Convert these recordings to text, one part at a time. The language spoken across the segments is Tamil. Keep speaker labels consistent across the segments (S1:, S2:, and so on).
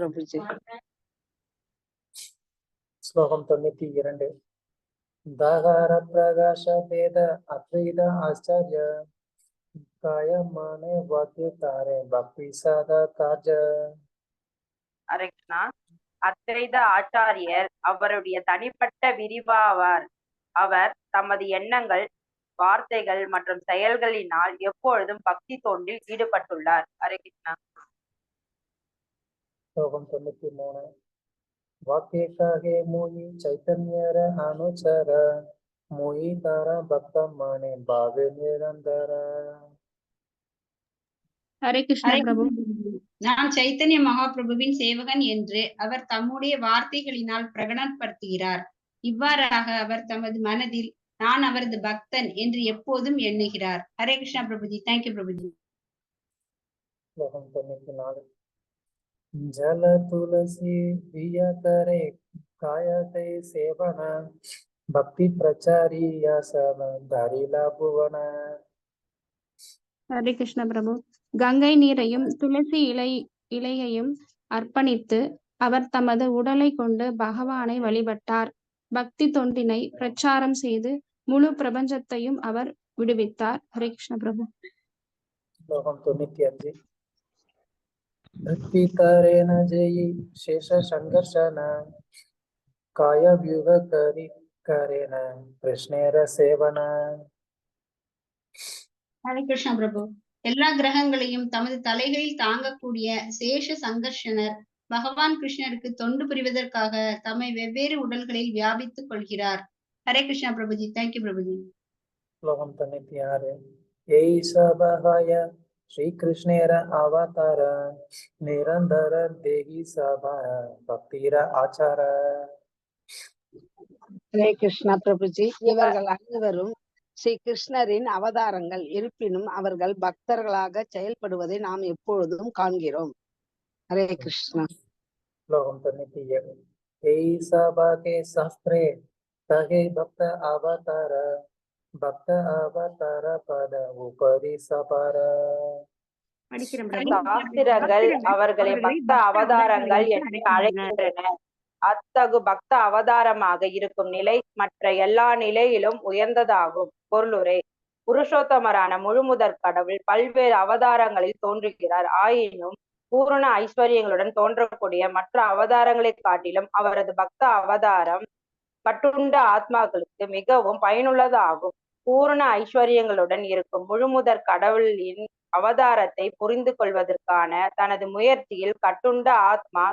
S1: பிரபுஜி.
S2: ஸ்லோகம் 92. தாகார பிரகாஷ வேத அத்வைத ஆச்சாரிய காயமானே வாக்கிய தாரே பக்தி சாதா காஜ.
S3: ஹரே கிருஷ்ணா. அத்வைத ஆச்சாரியர் அவருடைய தனிப்பட்ட விரிவாவார். அவர் தமது எண்ணங்கள், வார்த்தைகள் மற்றும் செயல்களினால் எப்பொழுதும் பக்தி தொண்டில் ஈடுபட்டுள்ளார். ஹரே கிருஷ்ணா.
S2: ஸ்லோகம் 93. வாக்கியக்காகே மூயி சைத்தன்யர அனுச்சர மூயி தார பக்தம் மானே பாவே நிரந்தர.
S4: ஹரே கிருஷ்ணா பிரபு.
S5: நான் சைத்தன்ய மகாபிரபுவின் சேவகன் என்று அவர் தம்முடைய வார்த்தைகளினால் பிரகடனப்படுத்துகிறார். இவ்வாறாக அவர் தமது மனதில் நான் அவரது பக்தன் என்று எப்போதும் எண்ணுகிறார். ஹரே கிருஷ்ணா பிரபுஜி. தேங்க்யூ பிரபுஜி.
S2: ஸ்லோகம் 94. ஜல துளசி விய கரே காயத்தை சேவன பக்தி பிரச்சாரிய சவ தரிலா புவன.
S4: ஹரே கிருஷ்ணா பிரபு. கங்கை நீரையும் துளசி இலையையும் அர்ப்பணித்து அவர் தமது உடலை கொண்டு பகவானை வழிபட்டார். பக்தி தொண்டினை பிரச்சாரம் செய்து முழு பிரபஞ்சத்தையும் அவர் விடுவித்தார். ஹரே கிருஷ்ண பிரபு.
S2: ஸ்லோகம் 95. திருப்தி தரேன ஜெயி சேஷ சங்கர்ஷன காய வியூக கரி கரேன கிருஷ்ணேர சேவன.
S5: ஹரே கிருஷ்ணா பிரபு. எல்லா கிரகங்களையும் தமது தலைகளில் தாங்கக்கூடிய சேஷ சங்கர்ஷனர் பகவான் கிருஷ்ணருக்கு தொண்டு புரிவதற்காக தம்மை வெவ்வேறு உடல்களில் வியாபித்துக் கொள்கிறார். ஹரே கிருஷ்ணா பிரபுஜி. தேங்க்யூ பிரபுஜி.
S2: ஸ்லோகம் 96. ஏய் சபஹாய ஸ்ரீ கிருஷ்ணேர அவதார நிரந்தர தேகி சபா பக்திர ஆச்சார.
S1: ஹரே கிருஷ்ணா பிரபுஜி. இவர்கள் அனைவரும் ஸ்ரீ கிருஷ்ணரின் அவதாரங்கள். இருப்பினும் அவர்கள் பக்தர்களாக செயல்படுவதை நாம் எப்பொழுதும் காண்கிறோம். ஹரே கிருஷ்ணா.
S2: ஸ்லோகம் 97. ஏய் சபாகே சாஸ்திரே கஹே பக்த அவதார பக்த அவதார பத உபரி சபார.
S3: சாஸ்திரங்கள் அவர்களை பக்த அவதாரங்கள் என்று அழைக்கின்றன. அத்தகு பக்த அவதாரமாக இருக்கும் நிலை மற்ற எல்லா நிலையிலும் உயர்ந்ததாகும். பொருளுரை: புருஷோத்தமரான முழுமுதற் கடவுள் பல்வேறு அவதாரங்களில் தோன்றுகிறார். ஆயினும் பூரண ஐஸ்வர்யங்களுடன் தோன்றக்கூடிய மற்ற அவதாரங்களை காட்டிலும் அவரது பக்த அவதாரம் கட்டுண்ட ஆத்மாக்களுக்கு மிகவும் பயனுள்ளதாகும். பூரண ஐஸ்வர்யங்களுடன் இருக்கும் முழுமுதற் கடவுளின் அவதாரத்தை புரிந்து கொள்வதற்கான தனது முயற்சியில் கட்டுண்ட ஆத்மா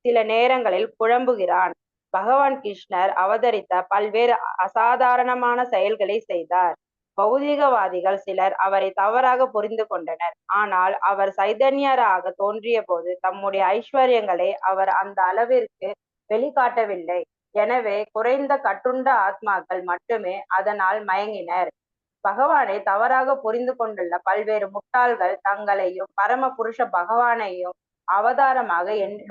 S3: சில நேரங்களில் குழம்புகிறான். பகவான் கிருஷ்ணர் அவதரித்த பல்வேறு அசாதாரணமான செயல்களை செய்தார். பௌதிகவாதிகள் சிலர் அவரை தவறாக புரிந்து கொண்டனர். ஆனால் அவர் சைதன்யராக தோன்றிய போது தம்முடைய ஐஸ்வர்யங்களை அவர் அந்த அளவிற்கு வெளிக்காட்டவில்லை. எனவே குறைந்த கட்டுண்ட ஆத்மாக்கள் மட்டுமே அதனால் மயங்கினர். பகவானை தவறாக புரிந்து கொண்டுள்ள பல்வேறு முட்டாள்கள் தங்களையும் பரம புருஷ பகவானையும்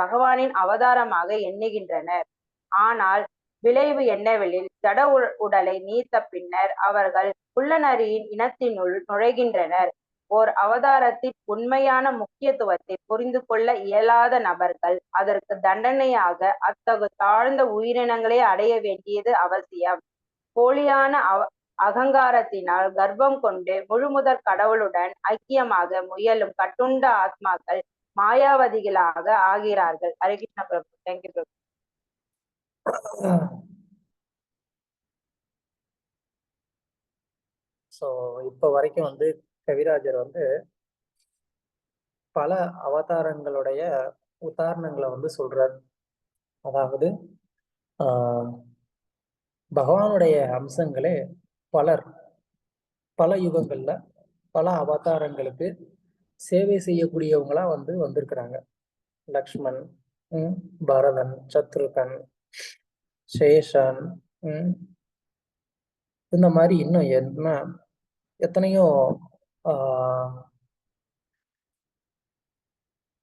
S3: பகவானின் அவதாரமாக எண்ணுகின்றனர். ஆனால் விளைவு என்னவெனில் ஜட உடலை நீத்த பின்னர் அவர்கள் புல்லநரியின் இனத்தினுள் நுழைகின்றனர். ஓர் அவதாரத்தின் உண்மையான முக்கியத்துவத்தை புரிந்து கொள்ள இயலாத நபர்கள் அதற்கு தண்டனையாக அத்தகு தாழ்ந்த உயிரினங்களை அடைய வேண்டியது அவசியம். போலியான அகங்காரத்தினால் கர்ப்பம் கொண்டு முழுமுதற் கடவுளுடன் ஐக்கியமாக முயலும் கட்டுண்ட ஆத்மாக்கள் மாயாவதிகளாக ஆகிறார்கள். ஹரே கிருஷ்ணா பிரபு. தேங்க்யூ பிரபு.
S2: ஸோ இப்போ வரைக்கும் கவிராஜர் பல அவதாரங்களுடைய உதாரணங்களை சொல்றார். அதாவது பகவானுடைய அம்சங்களே பல யுகங்கள்ல பல அவதாரங்களுக்கு சேவை செய்யக்கூடியவங்களா வந்திருக்கிறாங்க. லக்ஷ்மண், பரதன், சத்ருகன், சேஷன், இந்த மாதிரி இன்னும் எத்தனையோ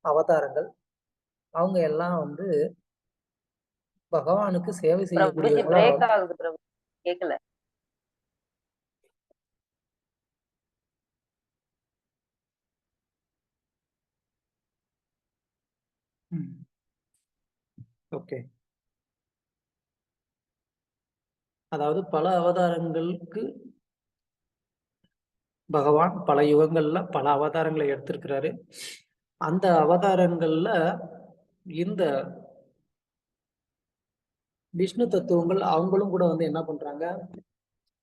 S2: அவதாரங்கள். அவங்க எல்லாம் பகவானுக்கு சேவை செய்யக்கூடியவங்களா.
S3: கேக்கல.
S2: ஓகே. அதாவது பல அவதாரங்களுக்கு பகவான் பல யுகங்கள்ல பல அவதாரங்களை எடுத்திருக்கிறாரு. அந்த அவதாரங்கள்ல இந்த விஷ்ணு தத்துவங்கள் அவங்களும் கூட வந்து என்ன பண்றாங்க,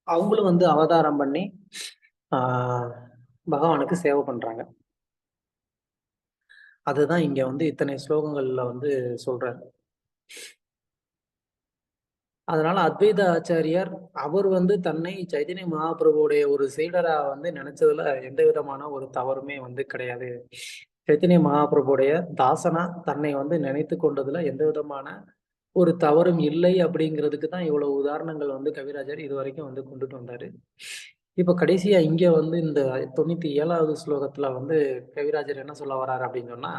S2: அவங்களும் வந்து அவதாரம் பண்ணி பகவானுக்கு சேவை பண்றாங்க. அதுதான் இங்க வந்து இத்தனை ஸ்லோகங்கள்ல வந்து சொல்றாரு. அதனால அத்வைத ஆச்சாரியார் அவர் வந்து தன்னை சைதன்ய மகாபிரபுடைய ஒரு சீடரா வந்து நினைச்சதுல எந்த விதமான ஒரு தவறுமே வந்து கிடையாது. சைதன்ய மகாபிரபுடைய தாசனா தன்னை வந்து நினைத்து கொண்டதுல எந்த விதமான ஒரு தவறும் இல்லை அப்படிங்கிறதுக்கு தான் இவ்வளவு உதாரணங்கள் வந்து கவிராஜர் இது வரைக்கும் வந்து கொண்டுட்டு வந்தாரு. இப்ப கடைசியா இங்க வந்து இந்த 97வது ஸ்லோகத்துல வந்து கவிராஜர் என்ன சொல்ல வர்றாரு அப்படின்னு சொன்னா,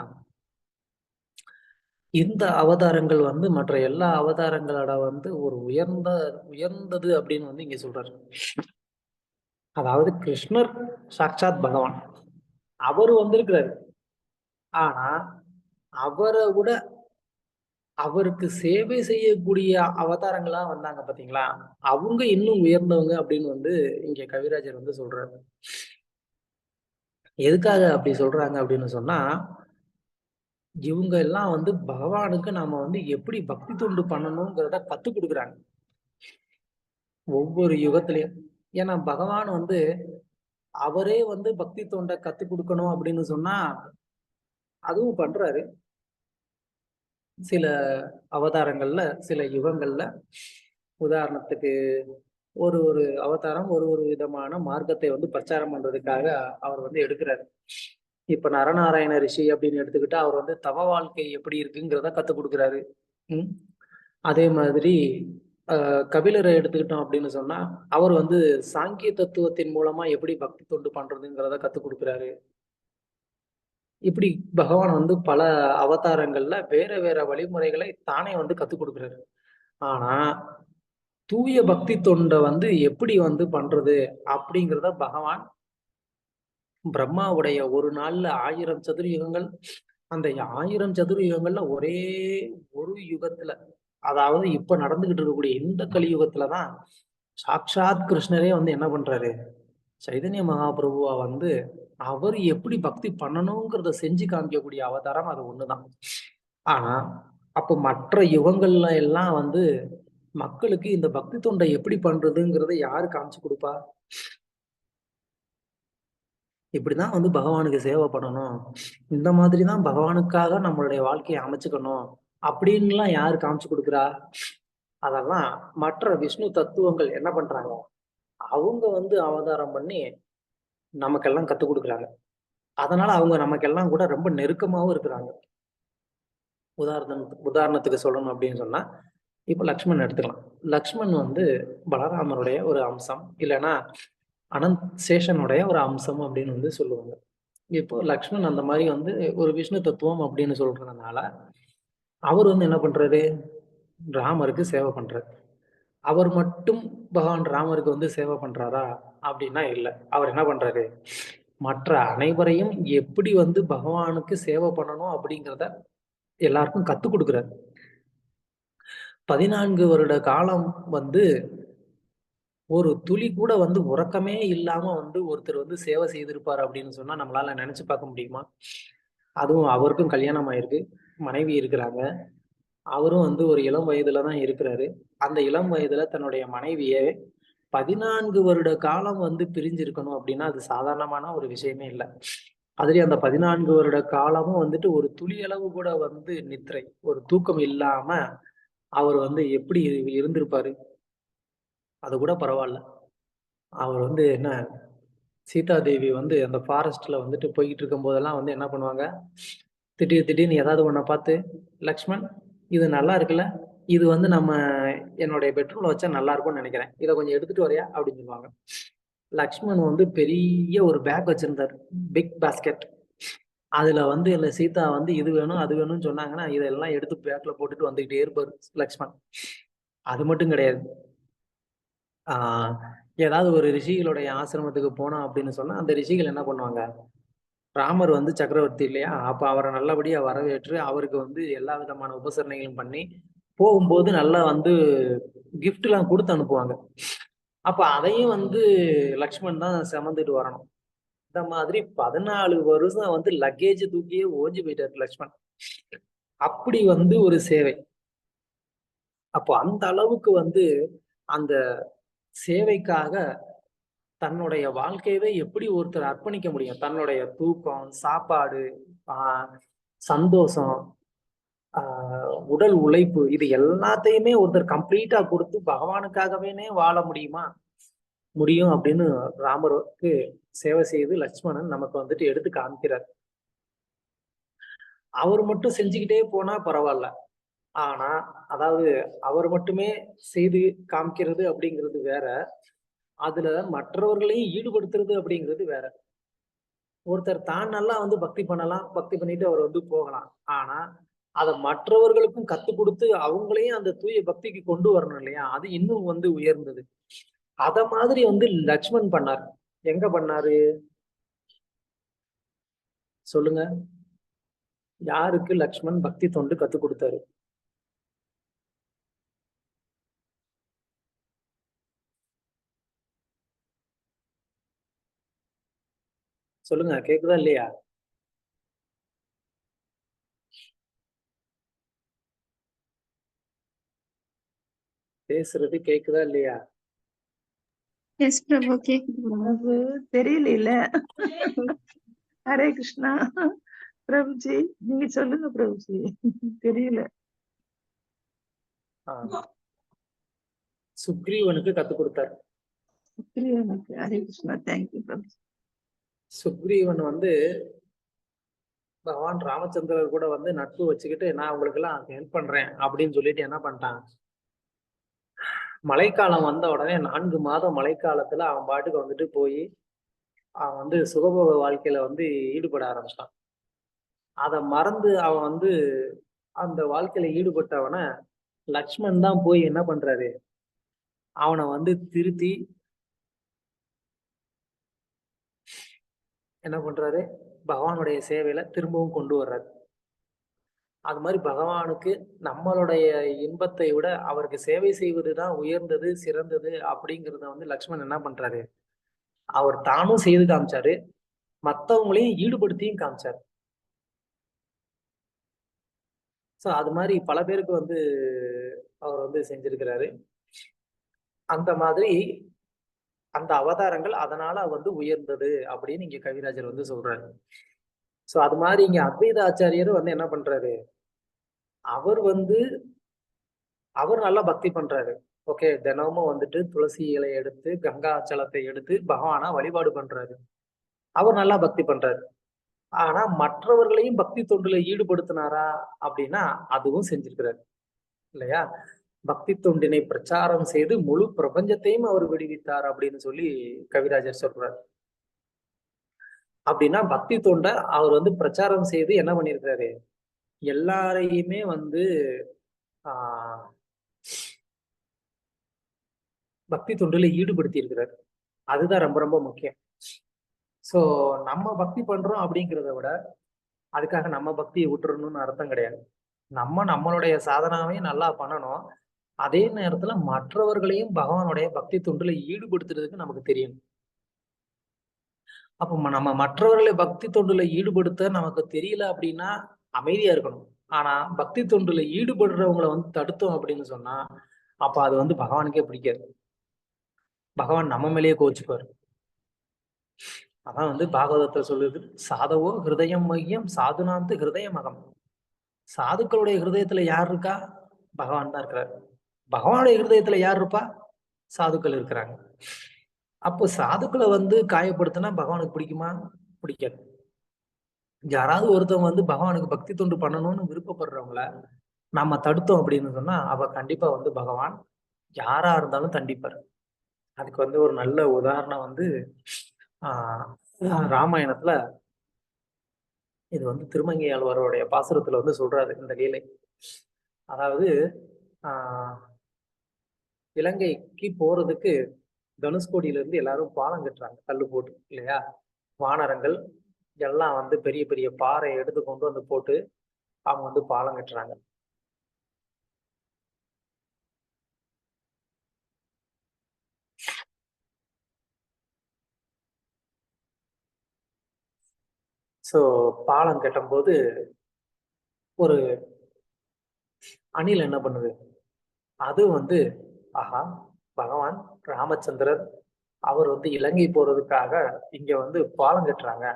S2: இந்த அவதாரங்கள் வந்து மற்ற எல்லா அவதாரங்களோட வந்து ஒரு உயர்ந்தது அப்படின்னு வந்து இங்க சொல்றாரு. அதாவது கிருஷ்ணர் சாட்சாத் பகவான், அவரு வந்திருக்கிறாரு. ஆனா அவரை விட அவருக்கு சேவை செய்யக்கூடிய அவதாரங்களா வந்தாங்க பாத்தீங்களா, அவங்க இன்னும் உயர்ந்தவங்க அப்படின்னு வந்து இங்க கவிராஜர் வந்து சொல்றாரு. எதுக்காக அப்படி சொல்றாங்க அப்படின்னு சொன்னா, இவங்க எல்லாம் வந்து பகவானுக்கு நாம வந்து எப்படி பக்தி தொண்டு பண்ணணுங்கிறத கத்துக் கொடுக்குறாங்க ஒவ்வொரு யுகத்திலையும். ஏன்னா பகவான் வந்து அவரே வந்து பக்தி தொண்டை கத்துக் கொடுக்கணும் அப்படின்னு சொன்னா அதுவும் பண்றாரு. சில அவதாரங்கள்ல சில யுகங்கள்ல உதாரணத்துக்கு ஒரு ஒரு அவதாரம் ஒரு ஒரு விதமான மார்க்கத்தை வந்து பிரச்சாரம் பண்றதுக்காக அவர் வந்து எடுக்கிறாரு. இப்ப நரநாராயண ரிஷி அப்படின்னு எடுத்துக்கிட்டா அவர் வந்து தவ வாழ்க்கை எப்படி இருக்குங்கிறத கத்துக் கொடுக்குறாரு. அதே மாதிரி கபிலரை எடுத்துக்கிட்டோம் அப்படின்னு சொன்னா அவர் வந்து சாங்கிய தத்துவத்தின் மூலமா எப்படி பக்தி தொண்டு பண்றதுங்கிறத கத்துக் கொடுக்குறாரு. இப்படி பகவான் வந்து பல அவதாரங்கள்ல வேற வேற வழிமுறைகளை தானே வந்து கத்துக் கொடுக்குறாரு. ஆனா தூய பக்தி தொண்டை வந்து எப்படி வந்து பண்றது அப்படிங்கிறத பகவான் பிரம்மாவுடைய ஒரு நாள்ல 1000 சதுர்யுகங்கள், அந்த 1000 சதுர்யுகங்கள்ல ஒரே ஒரு யுகத்துல, அதாவது இப்ப நடந்துகிட்டு இருக்கக்கூடிய இந்த கலியுகத்துலதான் சாக்ஷாத் கிருஷ்ணரே வந்து என்ன பண்றாரு, சைதன்ய மகாபிரபுவா வந்து அவர் எப்படி பக்தி பண்ணணுங்கிறத செஞ்சு காமிக்கக்கூடிய அவதாரம் அது ஒண்ணுதான். ஆனா அப்ப மற்ற யுகங்கள்ல எல்லாம் வந்து மக்களுக்கு இந்த பக்தி தொண்டை எப்படி பண்றதுங்கிறத யாரு காமிச்சு கொடுப்பா? இப்படிதான் வந்து பகவானுக்கு சேவை பண்ணணும், இந்த மாதிரிதான் பகவானுக்காக நம்மளுடைய வாழ்க்கையை அமைச்சுக்கணும் அப்படின்லாம் யாரு காமிச்சு கொடுக்குறா? அதெல்லாம் மற்ற விஷ்ணு தத்துவங்கள் என்ன பண்றாங்க, அவங்க வந்து அவதாரம் பண்ணி நமக்கெல்லாம் கத்துக் கொடுக்குறாங்க. அதனால அவங்க நமக்கெல்லாம் கூட ரொம்ப நெருக்கமாவும் இருக்கிறாங்க. உதாரணத்துக்கு சொல்லணும் அப்படின்னு சொன்னா, இப்ப லக்ஷ்மண் எடுத்துக்கலாம். லக்ஷ்மண் வந்து பலராமருடைய ஒரு அம்சம், இல்லைன்னா அனந்த் சேஷனுடைய ஒரு அம்சம் அப்படின்னு வந்து சொல்லுவாங்க. இப்போ லக்ஷ்மண் அந்த மாதிரி வந்து ஒரு விஷ்ணு தத்துவம் அப்படின்னு சொல்றதுனால அவர் வந்து என்ன பண்றாரு, ராமருக்கு சேவை பண்றாரு. அவர் மட்டும் பகவான் ராமருக்கு வந்து சேவை பண்றாரா அப்படின்னா இல்லை. அவர் என்ன பண்றாரு, மற்ற அனைவரையும் எப்படி வந்து பகவானுக்கு சேவை பண்ணணும் அப்படிங்கிறத எல்லாருக்கும் கத்துக் கொடுக்குறாரு. 14 வருட காலம் வந்து ஒரு துளி கூட வந்து உறக்கமே இல்லாம வந்து ஒருத்தர் வந்து சேவை செய்திருப்பார் அப்படின்னு சொன்னா நம்மளால நினைச்சு பார்க்க முடியுமா? அதுவும் அவருக்கும் கல்யாணம் ஆயிருக்கு, மனைவி இருக்கிறாங்க, அவரும் வந்து ஒரு இளம் வயதுலதான் இருக்கிறாரு. அந்த இளம் வயதுல தன்னுடைய மனைவியை 14 வருட காலம் வந்து பிரிஞ்சிருக்கணும் அப்படின்னா அது சாதாரணமான ஒரு விஷயமே இல்லை. அதுலயும் அந்த 14 வருட காலமும் வந்துட்டு ஒரு துளி அளவு கூட வந்து நித்திரை, ஒரு தூக்கம் இல்லாம அவர் வந்து எப்படி இருந்திருப்பாரு? அது கூட பரவாயில்ல. அவர் வந்து என்ன, சீதா தேவி வந்து அந்த ஃபாரஸ்ட்ல வந்துட்டு போய்கிட்டு இருக்கும் போதெல்லாம் வந்து என்ன பண்ணுவாங்க, திடீர்னு ஏதாவது ஒன்றை பார்த்து, லக்ஷ்மண் இது நல்லா இருக்குல்ல, இது வந்து நம்ம என்னுடைய பெட்ரூம்ல வச்சா நல்லா இருக்கும்னு நினைக்கிறேன், இதை கொஞ்சம் எடுத்துட்டு வரையா அப்படின்னு சொல்லுவாங்க. லக்ஷ்மண் வந்து பெரிய ஒரு பேக் வச்சிருந்தார், பிக் பாஸ்கெட். அதுல வந்து இல்ல சீதா வந்து இது வேணும் அது வேணும்னு சொன்னாங்கன்னா இதெல்லாம் எடுத்து பேக்ல போட்டுட்டு வந்துகிட்டே இருப்பாரு லக்ஷ்மண். அது மட்டும் கிடையாது, ஏதாவது ஒரு ரிஷிகளுடைய ஆசிரமத்துக்கு போனோம் அப்படின்னு சொன்னா அந்த ரிஷிகள் என்ன பண்ணுவாங்க, ராமர் வந்து சக்கரவர்த்தி இல்லையா? அப்ப அவரை நல்லபடியா வரவேற்று அவருக்கு வந்து எல்லா விதமான உபசரணைகளும் பண்ணி போகும்போது நல்லா வந்து gift எல்லாம் கொடுத்து அனுப்புவாங்க. அப்ப அதையும் வந்து லக்ஷ்மண் தான் சுமந்துட்டு வரணும். இந்த மாதிரி 14 வருஷம் வந்து லக்கேஜ் தூக்கியே ஓஞ்சு போயிட்டாரு லக்ஷ்மண். அப்படி வந்து ஒரு சேவை. அப்போ அந்த அளவுக்கு வந்து அந்த சேவைக்காக தன்னுடைய வாழ்க்கையவே எப்படி ஒருத்தர் அர்ப்பணிக்க முடியும்? தன்னுடைய தூக்கம், சாப்பாடு, சந்தோஷம், உடல் உழைப்பு இது எல்லாத்தையுமே ஒருத்தர் கம்ப்ளீட்டா கொடுத்து பகவானுக்காகவே வாழ முடியுமா? முடியும் அப்படின்னு ராமருக்கு சேவை செய்து லட்சுமணன் நமக்கு வந்துட்டு எடுத்து காமிக்கிறார். அவர் மட்டும் செஞ்சுக்கிட்டே போனா பரவாயில்ல. ஆனா அதாவது அவர் மட்டுமே செய்து காமிக்கிறது அப்படிங்கிறது வேற. அதுல மற்றவர்களையும் ஈடுபடுத்துறது அப்படிங்கிறது வேற. ஒருத்தர் தான் நல்லா வந்து பக்தி பண்ணலாம், பக்தி பண்ணிட்டு அவர் வந்து போகலாம். ஆனா அதை மற்றவர்களுக்கும் கத்துக் கொடுத்து அவங்களையும் அந்த தூய பக்திக்கு கொண்டு வரணும் இல்லையா? அது இன்னும் வந்து உயர்ந்தது. அத மாதிரி வந்து லக்ஷ்மண் பண்ணார். எங்க பண்ணாரு சொல்லுங்க? யாருக்கு லக்ஷ்மண் பக்தி தொண்டு கத்துக் கொடுத்தாரு? சொல்லுங்க, கேக்குதா இல்லையா? பேசுறது கேக்குதா இல்லையா?
S4: எஸ் பிரபு, கேக்குது பிரபு.
S6: பிரபு தெரியல. ஹரே கிருஷ்ணா. பிரபுஜி நீங்க சொல்லுங்க பிரபுஜி. தெரியல.
S2: சுக்ரீவனுக்கு கத்துக் கொடுத்தாரு.
S6: சுக்ரீவனுக்கு. ஹரே கிருஷ்ணா. தேங்க்யூ பிரபுஜி.
S2: சுக்ரீவன் வந்து பகவான் ராமச்சந்திரர் கூட வந்து நட்பு வச்சுக்கிட்டு நான் உங்களுக்கு எல்லாம் ஹெல்ப் பண்றேன் அப்படின்னு சொல்லிட்டு என்ன பண்ணிட்டான்? மழைக்காலம் வந்த உடனே 4 மாதம் மழைக்காலத்துல அவன் பாட்டுக்கு வந்துட்டு போய் அவன் வந்து சுகபோக வாழ்க்கையில வந்து ஈடுபட ஆரம்பிச்சான். அதை மறந்து அவன் வந்து அந்த வாழ்க்கையில ஈடுபட்டவன லக்ஷ்மண் தான் போய் என்ன பண்றாரு? அவனை வந்து திருத்தி என்ன பண்றாரு? பகவானுடைய சேவையில திரும்பவும் கொண்டு வர்றாரு. அது மாதிரி பகவானுக்கு நம்மளுடைய இன்பத்தை விட அவருக்கு சேவை செய்வதுதான் உயர்ந்தது, சிறந்தது அப்படிங்கிறத வந்து லக்ஷ்மண் என்ன பண்றாரு? அவர் தானும் செய்து காமிச்சாரு, மத்தவங்களையும் ஈடுபடுத்தியும் காமிச்சாரு. சோ அது மாதிரி பல பேருக்கு வந்து அவர் வந்து செஞ்சிருக்கிறாரு. அந்த மாதிரி அந்த அவதாரங்கள் அதனால வந்து உயர்ந்தது அப்படின்னு இங்க கவிராஜர் வந்து சொல்றாரு. சோ அது மாதிரி இங்க அத்வைத ஆச்சாரியர் வந்து என்ன பண்றாரு? அவர் நல்லா பக்தி பண்றாரு. ஓகே, தினமும் வந்துட்டு துளசி இலையை எடுத்து கங்கா ஜலத்தை எடுத்து பகவானா வழிபாடு பண்றாரு. அவர் நல்லா பக்தி பண்றாரு. ஆனா மற்றவர்களையும் பக்தி தொண்டுல ஈடுபடுத்தினாரா அப்படின்னா அதுவும் செஞ்சிருக்கிறாரு இல்லையா? பக்தி தொண்டினை பிரச்சாரம் செய்து முழு பிரபஞ்சத்தையும் அவர் விடுவித்தார் அப்படின்னு சொல்லி கவிராஜர் சொல்றாரு. அப்படின்னா பக்தி தொண்டை அவர் வந்து பிரச்சாரம் செய்து என்ன பண்ணியிருக்காரு? எல்லாரையுமே வந்து ஆஹ் பக்தி தொண்டுல ஈடுபடுத்தி இருக்கிறார். அதுதான் ரொம்ப ரொம்ப முக்கியம். சோ நம்ம பக்தி பண்றோம் அப்படிங்கிறத விட அதுக்காக நம்ம பக்தியை விட்டுறணும்னு அர்த்தம் கிடையாது. நம்மளுடைய சாதனாவையும் நல்லா பண்ணணும். அதே நேரத்துல மற்றவர்களையும் பகவானுடைய பக்தி தொண்டுல ஈடுபடுத்துறதுக்கு நமக்கு தெரியும். அப்ப நம்ம மற்றவர்களை பக்தி தொண்டுல ஈடுபடுத்த நமக்கு தெரியல அப்படின்னா அமைதியா இருக்கணும். ஆனா பக்தி தொண்டுல ஈடுபடுறவங்களை வந்து தடுத்தோம் அப்படின்னு சொன்னா அப்ப அது வந்து பகவானுக்கே பிடிக்காது. பகவான் நம்ம மேலேயே கோச்சுப்பாரு. அதான் வந்து பாகவதத்துல சொல்லுது, சாதவோ ஹிருதயம் மையம் சாதுனாந்து ஹிருதயம் அகம். சாதுக்களுடைய ஹிருதயத்துல யார் இருக்கா? பகவான் தான் இருக்கிறார். பகவானுடைய ஹிருதயத்துல யார் இருப்பா? சாதுக்கள் இருக்கிறாங்க. அப்போ சாதுக்களை வந்து காயப்படுத்தினா பகவானுக்கு பிடிக்குமா? பிடிக்காது. யாராவது ஒருத்தவங்க வந்து பகவானுக்கு பக்தி தொண்டு பண்ணணும்னு விருப்பப்படுறவங்கள நாம தடுத்தோம் அப்படின்னு சொன்னா அவ கண்டிப்பா வந்து பகவான் யாரா இருந்தாலும் தண்டிப்பார். அதுக்கு வந்து ஒரு நல்ல உதாரணம் வந்து ராமாயணத்துல இது வந்து திருமங்கை ஆழ்வாருடைய பாசுரத்துல வந்து சொல்றாரு இந்த லீலை. அதாவது இலங்கைக்கு போறதுக்கு தனுஷ்கோடியில இருந்து எல்லாரும் பாலம் கட்டுறாங்க, கல்லு போட்டு இல்லையா? வானரங்கள் எல்லாம் வந்து பெரிய பெரிய பாறை எடுத்து கொண்டு வந்து போட்டு அவங்க வந்து பாலம் கட்டுறாங்க. ஸோ பாலம் கட்டும்போது ஒரு அணில் என்ன பண்ணுது, அது வந்து ஆஹா பகவான் ராமச்சந்திரர் அவர் வந்து இலங்கை போறதுக்காக இங்க வந்து பாலம் கட்டுறாங்க,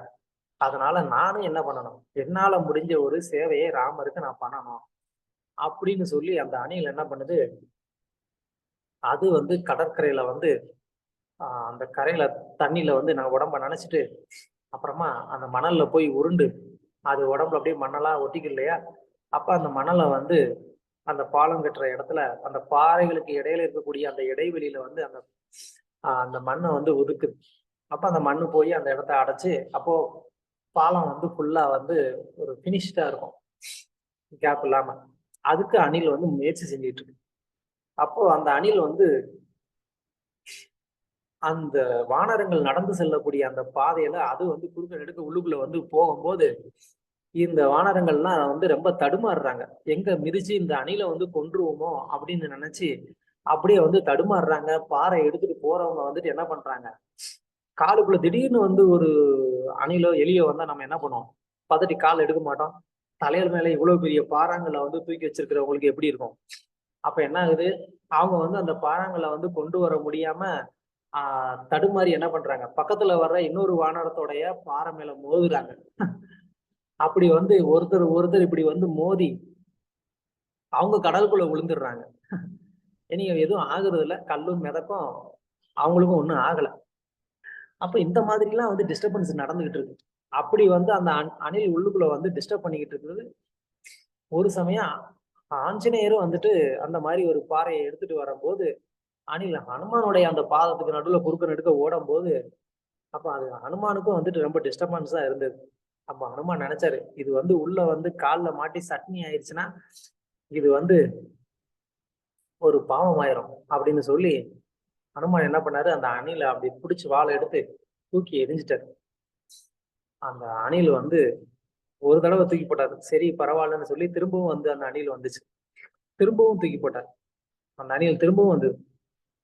S2: அதனால நானும் என்ன பண்ணணும், என்னால முடிஞ்ச ஒரு சேவையை ராமருக்கு நான் பண்ணணும் அப்படின்னு சொல்லி அந்த அணில் என்ன பண்ணுது, அது வந்து கடற்கரையில வந்து அந்த கரையில தண்ணியில வந்து நான் உடம்ப நினைச்சிட்டு அப்புறமா அந்த மணல்ல போய் உருண்டு அது உடம்புல அப்படியே மண்ணெல்லாம் ஒட்டிக்கு இல்லையா, அப்ப அந்த மணலை வந்து அந்த பாலம் கட்டுற இடத்துல அந்த பாறைகளுக்கு இடையில இருக்கக்கூடிய அந்த இடைவெளியில வந்து அந்த மண்ணை வந்து ஒதுக்குது. அப்ப அந்த மண்ணு போய் அந்த இடத்த அடைச்சு அப்போ பாலம் வந்து ஃபுல்லா வந்து ஒரு பினிஷ்டா இருக்கும், கேப் இல்லாம. அதுக்கு அணில் வந்து முயற்சி செஞ்சுட்டு இருக்கு. அப்போ அந்த அணில் வந்து அந்த வானரங்கள் நடந்து செல்லக்கூடிய அந்த பாதையில அது வந்து குறுக்க நெடுக்க உள்ளுக்குள்ள வந்து போகும்போது இந்த வானரங்கள்லாம் வந்து ரொம்ப தடுமாறுறாங்க, எங்க மிதிச்சு இந்த அணிலை வந்து கொன்றுவோமோ அப்படின்னு நினைச்சு அப்படியே வந்து தடுமாறுறாங்க. பாறை எடுத்துட்டு போறவங்க வந்துட்டு என்ன பண்றாங்க, காலுக்குள்ள திடீர்னு வந்து ஒரு அணிலோ எலியோ வந்தா நம்ம என்ன பண்ணுவோம், பதட்டி கால் எடுக்க மாட்டோம். தலையில மேல இவ்வளவு பெரிய பாறாங்களை வந்து தூக்கி வச்சிருக்கிறவங்களுக்கு எப்படி இருக்கும். அப்ப என்ன ஆகுது, அவங்க வந்து அந்த பாறாங்களை வந்து கொண்டு வர முடியாம தடுமாறி என்ன பண்றாங்க, பக்கத்துல வர்ற இன்னொரு வானரத்தோடைய பாறை மேல மோதுறாங்க. அப்படி வந்து ஒருத்தர் இப்படி வந்து மோதி அவங்க கடலுக்குள்ள விழுந்துடுறாங்க. இனி எதுவும் ஆகுறது இல்ல, கல்லும் மிதக்கும் அவங்களுக்கும் ஒண்ணும் ஆகல. அப்ப இந்த மாதிரி எல்லாம் வந்து டிஸ்டர்பன்ஸ் நடந்துகிட்டு இருக்கு. அப்படி வந்து அந்த அணில் உள்ளுக்குள்ள வந்து டிஸ்டர்ப் பண்ணிக்கிட்டு இருக்குது. ஒரு சமயம் ஆஞ்சநேயரும் வந்துட்டு அந்த மாதிரி ஒரு பாறையை எடுத்துட்டு வரும்போது அணில் ஹனுமானுடைய அந்த பாதத்துக்கு நடுவுல குறுக்க நடுக்க ஓடும் போது அப்ப அது ஹனுமானுக்கும் வந்துட்டு ரொம்ப டிஸ்டர்பன்ஸா இருந்தது. அப்ப ஹனுமான் நினைச்சாரு, இது வந்து உள்ள வந்து கால்ல மாட்டி சட்னி ஆயிடுச்சுன்னா இது வந்து ஒரு பாவம் ஆயிரும் அப்படின்னு சொல்லி ஹனுமான் என்ன பண்ணாரு, அந்த அணிலை அப்படி பிடிச்சி வாழை எடுத்து தூக்கி எரிஞ்சிட்டாரு. அந்த அணில் வந்து ஒரு தடவை தூக்கி போட்டாரு, சரி பரவாயில்லன்னு சொல்லி திரும்பவும் வந்து அந்த அணில் வந்துச்சு, திரும்பவும் தூக்கி போட்டார். அந்த அணில் திரும்பவும் வந்து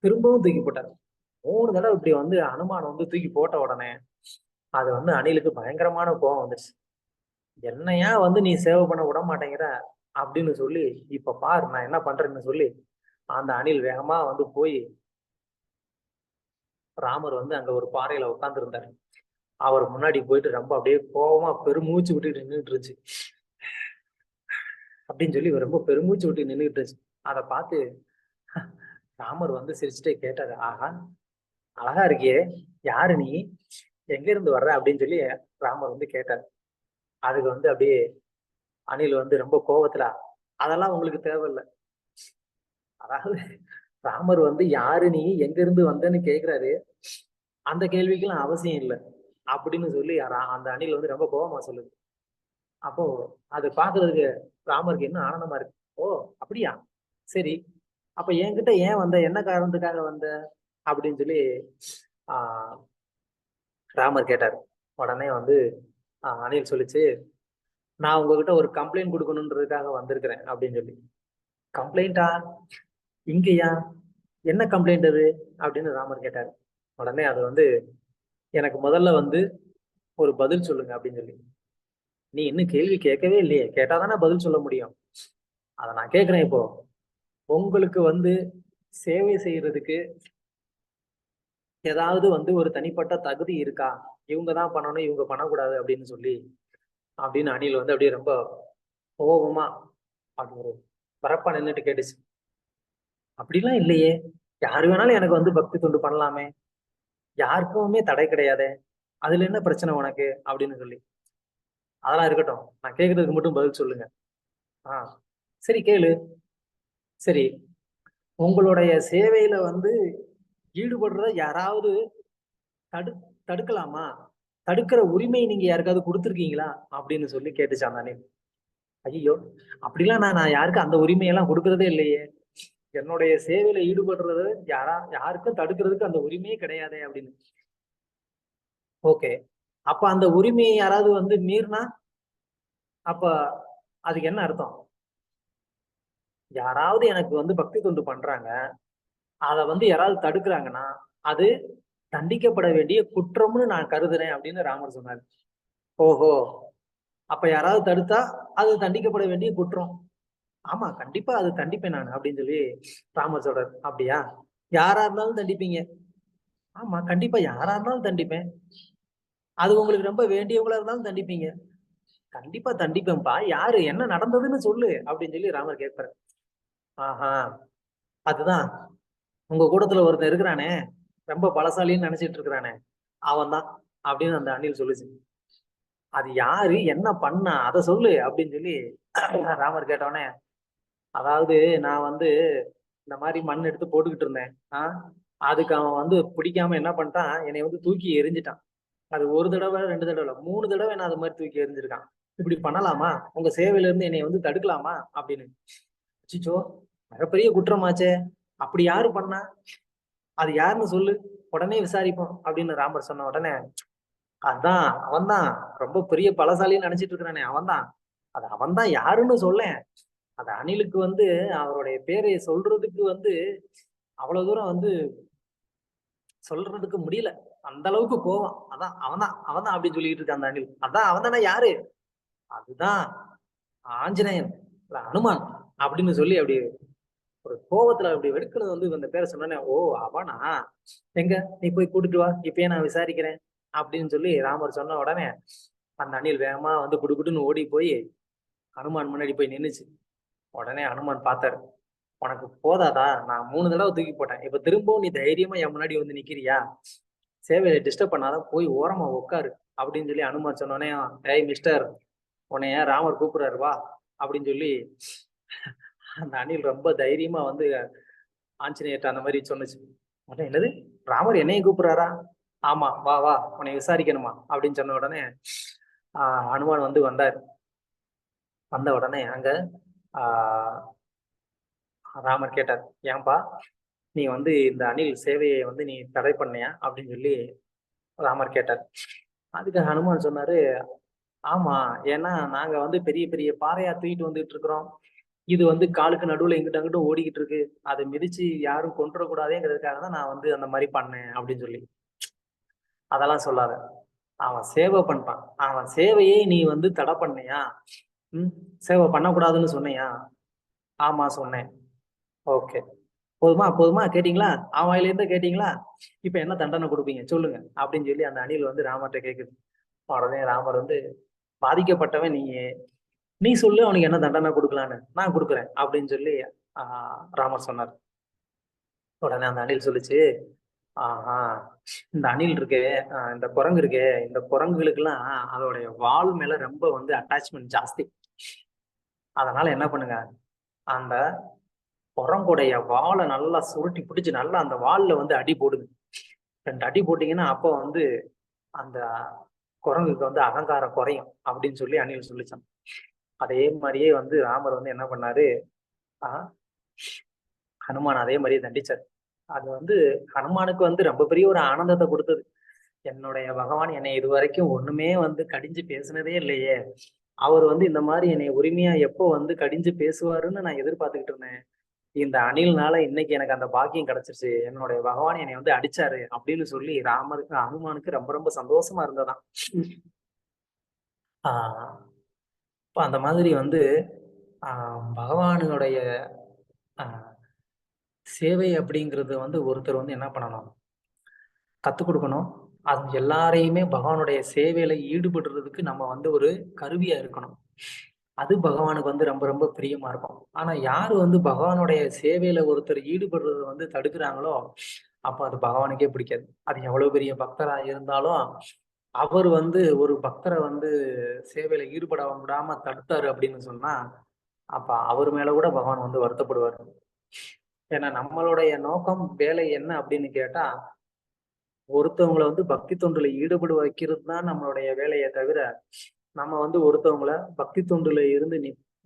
S2: திரும்பவும் தூக்கி போட்டார். 3 தடவை இப்படி வந்து ஹனுமான் வந்து தூக்கி போட்ட உடனே அது வந்து அணிலுக்கு பயங்கரமான கோபம் வந்துச்சு. என்னையா வந்து நீ சேவை பண்ண விட மாட்டேங்கிற அப்படின்னு சொல்லி, இப்ப பாரு நான் என்ன பண்றேன்னு சொல்லி அந்த அணில் வேகமா வந்து போய் ராமர் வந்து அங்க ஒரு பாறையில உட்கார்ந்து இருந்தாரு. அவர் முன்னாடி போயிட்டு ரொம்ப அப்படியே கோபமா பெருமூச்சு விட்டுட்டு நின்றுட்டு இருந்துச்சு. அப்படின்னு சொல்லி ரொம்ப பெருமூச்சு விட்டு நின்றுட்டு இருந்துச்சு. அதை பார்த்து ராமர் வந்து சிரிச்சுட்டே கேட்டாரு, ஆஹா அழகா இருக்கியே, யாரு நீ, எங்க இருந்து வர்ற அப்படின்னு சொல்லி ராமர் வந்து கேட்டாரு. அதுக்கு வந்து அப்படியே அணில் வந்து ரொம்ப கோபத்துல, அதெல்லாம் உங்களுக்கு தேவையில்லை, அதாவது ராமர் வந்து யாரு நீ எங்க இருந்து வந்தேன்னு கேக்குறாரு, அந்த கேள்விக்கெல்லாம் அவசியம் இல்லை அப்படின்னு சொல்லி அந்த அணில் வந்து ரொம்ப கோபமா சொல்லுது. அப்போ அது பாக்குறதுக்கு ராமருக்கு என்ன ஆனந்தமா இருக்கு. ஓ அப்படியா, சரி அப்ப என்கிட்ட ஏன் வந்த, என்ன காரணத்துக்காக வந்த அப்படின்னு சொல்லி ராமர் கேட்டாரு. உடனே வந்து அணில் சொல்லிச்சு, நான் உங்ககிட்ட ஒரு கம்ப்ளைண்ட் கொடுக்கணுன்றதுக்காக வந்திருக்கிறேன் அப்படின்னு சொல்லி. கம்ப்ளைண்டா, இங்கயா, என்ன கம்ப்ளைண்ட் அது அப்படின்னு ராமர் கேட்டாரு. உடனே அது வந்து, எனக்கு முதல்ல வந்து ஒரு பதில் சொல்லுங்க அப்படின்னு சொல்லி. நீ இன்னும் கேள்வி கேட்கவே இல்லையே, கேட்டாதானே பதில் சொல்ல முடியும், அதை நான் கேட்கிறேன். இப்போ உங்களுக்கு வந்து சேவை செய்யறதுக்கு ஏதாவது வந்து ஒரு தனிப்பட்ட தகுதி இருக்கா, இவங்கதான் பண்ணணும் இவங்க பண்ணக்கூடாது அப்படின்னு அணில் வந்து அப்படியே ரொம்ப கோபமா அப்படி ஒரு பரப்பா நின்றுட்டு கேட்டுச்சு. அப்படிலாம் இல்லையே, யாரு வேணாலும் எனக்கு வந்து பக்தி தொண்டு பண்ணலாமே, யாருக்குமே தடை கிடையாதே, அதுல என்ன பிரச்சனை உனக்கு அப்படின்னு சொல்லி. அதெல்லாம் இருக்கட்டும், நான் கேட்கறதுக்கு மட்டும் பதில் சொல்லுங்க. சரி கேளு. சரி, உங்களுடைய சேவையில வந்து ஈடுபடுறத யாராவது தடுக்கலாமா, தடுக்கிற உரிமை நீங்க யாருக்காவது கொடுத்துருக்கீங்களா அப்படின்னு சொல்லி கேட்டுச்சான் தானே. ஐயோ அப்படிலாம் நான் யாருக்கும் அந்த உரிமையெல்லாம் கொடுக்கறதே இல்லையே, என்னுடைய சேவையில ஈடுபடுறது யாருக்கும் தடுக்கிறதுக்கு அந்த உரிமையே கிடையாதே அப்படின்னு. ஓகே, அப்ப அந்த உரிமையை யாராவது வந்து மீறினா அப்ப அதுக்கு என்ன அர்த்தம்? யாராவது எனக்கு வந்து பக்தி தொண்டு பண்றாங்க, அதை வந்து யாராவது தடுக்கிறாங்கன்னா அது தண்டிக்கப்பட வேண்டிய குற்றம்னு நான் கருதுறேன் அப்படின்னு ராமர் சொன்னார். ஓஹோ, அப்ப யாராவது தடுத்தா அது தண்டிக்கப்பட வேண்டிய குற்றம். ஆமா, கண்டிப்பா அது தண்டிப்பேன் நான் அப்படின்னு சொல்லி ராமர் சொல்றாரு. அப்படியா, யாரா இருந்தாலும் தண்டிப்பீங்க? ஆமா, கண்டிப்பா யாரா இருந்தாலும் தண்டிப்பேன். அது உங்களுக்கு ரொம்ப வேண்டியவங்களா இருந்தாலும் தண்டிப்பீங்க? கண்டிப்பா தண்டிப்பேன்பா. யாரு, என்ன நடந்ததுன்னு சொல்லு அப்படின்னு சொல்லி ராமர் கேட்பாரு. ஆஹா, அதுதான் உங்க கூட்டத்துல ஒருத்தன் இருக்கிறானே, ரொம்ப பலசாலின்னு நினைச்சிட்டு இருக்கிறானே, அவன் தான் அப்படின்னு அந்த அணில் சொல்லுச்சு. அது யாரு, என்ன பண்ணா, அதை சொல்லு அப்படின்னு சொல்லி ராமர் கேட்டவனே, அதாவது நான் வந்து இந்த மாதிரி மண் எடுத்து போட்டுக்கிட்டு இருந்தேன். அதுக்கு அவன் வந்து பிடிக்காம என்ன பண்ணிட்டான், என்னை வந்து தூக்கி எரிஞ்சிட்டான். அது ஒரு தடவை 2 தடவை இல்ல, 3 தடவை என்ன அது மாதிரி தூக்கி எறிஞ்சிருக்கான். இப்படி பண்ணலாமா, உங்க சேவையில இருந்து என்னை வந்து தடுக்கலாமா அப்படின்னு. அச்சோ, மிகப்பெரிய குற்றமாச்சே, அப்படி யாரு பண்ணா, அது யாருன்னு சொல்லு, உடனே விசாரிப்போம் அப்படின்னு ராமர் சொன்ன உடனே, அதான் அவன்தான், ரொம்ப பெரிய பலசாலின்னு நினைச்சிட்டு இருக்கிறானே அவன்தான், அது அவன்தான் யாருன்னு சொல்லேன். அது அணிலுக்கு வந்து அவருடைய பேரை சொல்றதுக்கு வந்து அவ்வளவு தூரம் வந்து சொல்றதுக்கு முடியல, அந்த அளவுக்கு கோவம். அதான் அவன்தான் அவன்தான் அப்படின்னு சொல்லிட்டு இருக்க அந்த அணில். அதான் அவன் தானே, யாரு, அதுதான் ஆஞ்சநேயன் இல்ல அனுமான் அப்படின்னு சொல்லி அப்படி ஒரு கோவத்துல அப்படி வெடுக்கிறது வந்து அந்த பேரை சொன்னோன்னே, ஓ அவனா, எங்க நீ போய் கூட்டிட்டு வா, இப்பயே நான் விசாரிக்கிறேன் அப்படின்னு சொல்லி ராமர் சொன்ன உடனே அந்த அணில் வேகமா வந்து குடுகுடுன்னு ஓடி போய் ஹனுமான் முன்னாடி போய் நின்னுச்சு. உடனே ஹனுமான் பார்த்தாரு, உனக்கு போதாதா, நான் 3 தடவை தூக்கி போட்டேன், இப்ப திரும்பவும் நீ தைரியமா என் முன்னாடி வந்து நிக்கிறியா, சேவையை டிஸ்டர்ப் பண்ணாதான், போய் ஓரமா உட்காரு அப்படின்னு சொல்லி ஹனுமான் சொன்னோடனே, ஏய் மிஸ்டர், உன்னைய ராமர் கூப்பிடுறாரு வா அப்படின்னு சொல்லி அந்த அணில் ரொம்ப தைரியமா வந்து ஆஞ்சநேயர்ட்ட அந்த மாதிரி சொன்னுச்சு. உடனே, என்னது, ராமர் என்னையும் கூப்பிடுறாரா, ஆமா வா வா உன்னை விசாரிக்கணுமா அப்படின்னு சொன்ன உடனே ஹனுமான் வந்து வந்தார். வந்த உடனே அங்க ஆஹ் ராமர் கேட்டார், ஏன்பா நீ வந்து இந்த அணில் சேவையை வந்து நீ தடை பண்ணியா அப்படின்னு சொல்லி ராமர் கேட்டார். அதுக்கு ஹனுமான் சொன்னாரு, ஆமா, ஏன்னா நாங்க வந்து பெரிய பெரிய பாறையா தூக்கிட்டு வந்துட்டு இருக்கிறோம், இது வந்து காலுக்கு நடுவுல எங்கிட்ட அங்கிட்ட ஓடிக்கிட்டு இருக்கு, அதை மிதிச்சு யாரும் கொண்டுடக்கூடாதேங்கிறதுக்காக தான் நான் வந்து அந்த மாதிரி பண்ணேன் அப்படின்னு சொல்லி. அதெல்லாம் சொல்லாத, அவன் சேவை பண்ணிட்டான், அவன் சேவையை நீ வந்து தடை பண்ணியா, சேவை பண்ணக்கூடாதுன்னு சொன்னியா, ஆமா சொன்னேன், ஓகே, போதுமா போதுமா கேட்டீங்களா, அவன் வாயில இருந்து கேட்டீங்களா, இப்ப என்ன தண்டனை கொடுப்பீங்க சொல்லுங்க அப்படின்னு சொல்லி அந்த அணில் வந்து ராமர்கிட்ட கேக்குது. உடனே ராமர் வந்து, பாதிக்கப்பட்டவன் நீ சொல்லு அவனுக்கு என்ன தண்டனை கொடுக்கலான்னு, நான் கொடுக்குறேன் அப்படின்னு சொல்லி ராமர் சொன்னார். உடனே அந்த அணில் சொல்லுச்சு, இந்த அணில் இருக்கு, இந்த குரங்கு இருக்கு, இந்த குரங்குகளுக்கு எல்லாம் அதோடைய வால் மேல ரொம்ப வந்து அட்டாச்மெண்ட் ஜாஸ்தி. அதனால என்ன பண்ணுங்க, அந்த குரங்குடைய வாலை நல்லா சுருட்டி பிடிச்சு நல்லா அந்த வால்ல வந்து அடி போடுது. 2 அடி போட்டீங்கன்னா அப்போ வந்து அந்த குரங்குக்கு வந்து அகங்காரம் குறையும் அப்படின்னு சொல்லி அணில் சொல்லிச்சான். அதே மாதிரியே வந்து ராமர் வந்து என்ன பண்ணாரு, ஹனுமான் அதே மாதிரியே தண்டிச்சார். அது வந்து ஹனுமானுக்கு வந்து ரொம்ப பெரிய ஒரு ஆனந்தத்தை கொடுத்தது. என்னுடைய பகவான் என்னை இது வரைக்கும் ஒண்ணுமே வந்து கடிஞ்சு பேசுனதே இல்லையே, அவர் வந்து இந்த மாதிரி என்னை உரிமையா எப்போ வந்து கடிஞ்சு பேசுவாருன்னு நான் எதிர்பார்த்துக்கிட்டு இருந்தேன், இந்த அணில்னால இன்னைக்கு எனக்கு அந்த பாக்கியம் கிடைச்சிருச்சு, என்னுடைய பகவான் என்னை வந்து அடிச்சாரு அப்படின்னு சொல்லி ஹனுமானுக்கு ரொம்ப ரொம்ப சந்தோஷமா இருந்ததாம். இப்போ அந்த மாதிரி வந்து பகவானுடைய சேவை அப்படிங்கிறது வந்து ஒருத்தர் வந்து என்ன பண்ணணும், கத்துக் கொடுக்கணும். அது எல்லாரையுமே பகவானுடைய சேவையில ஈடுபடுறதுக்கு நம்ம வந்து ஒரு கருவியா இருக்கணும். அது பகவானுக்கு வந்து ரொம்ப ரொம்ப பிரியமா இருக்கும். ஆனா யாரு வந்து பகவானுடைய சேவையில ஒருத்தர் ஈடுபடுறத வந்து தடுக்கிறாங்களோ அப்ப அது பகவானுக்கே பிடிக்காது. அது எவ்வளவு பெரிய பக்தரா இருந்தாலும் அவர் வந்து ஒரு பக்தரை வந்து சேவையில ஈடுபட விடாம தடுத்தாரு அப்படின்னு சொன்னா அப்ப அவர் மேல கூட பகவான் வந்து வருத்தப்படுவார். ஏன்னா நம்மளுடைய நோக்கம் வேலை என்ன அப்படின்னு கேட்டா, ஒருத்தவங்களை வந்து பக்தி தொண்டுல ஈடுபட வைக்கிறது தான் நம்மளுடைய வேலையை தவிர, நம்ம வந்து ஒருத்தவங்களை பக்தி தொண்டுல இருந்து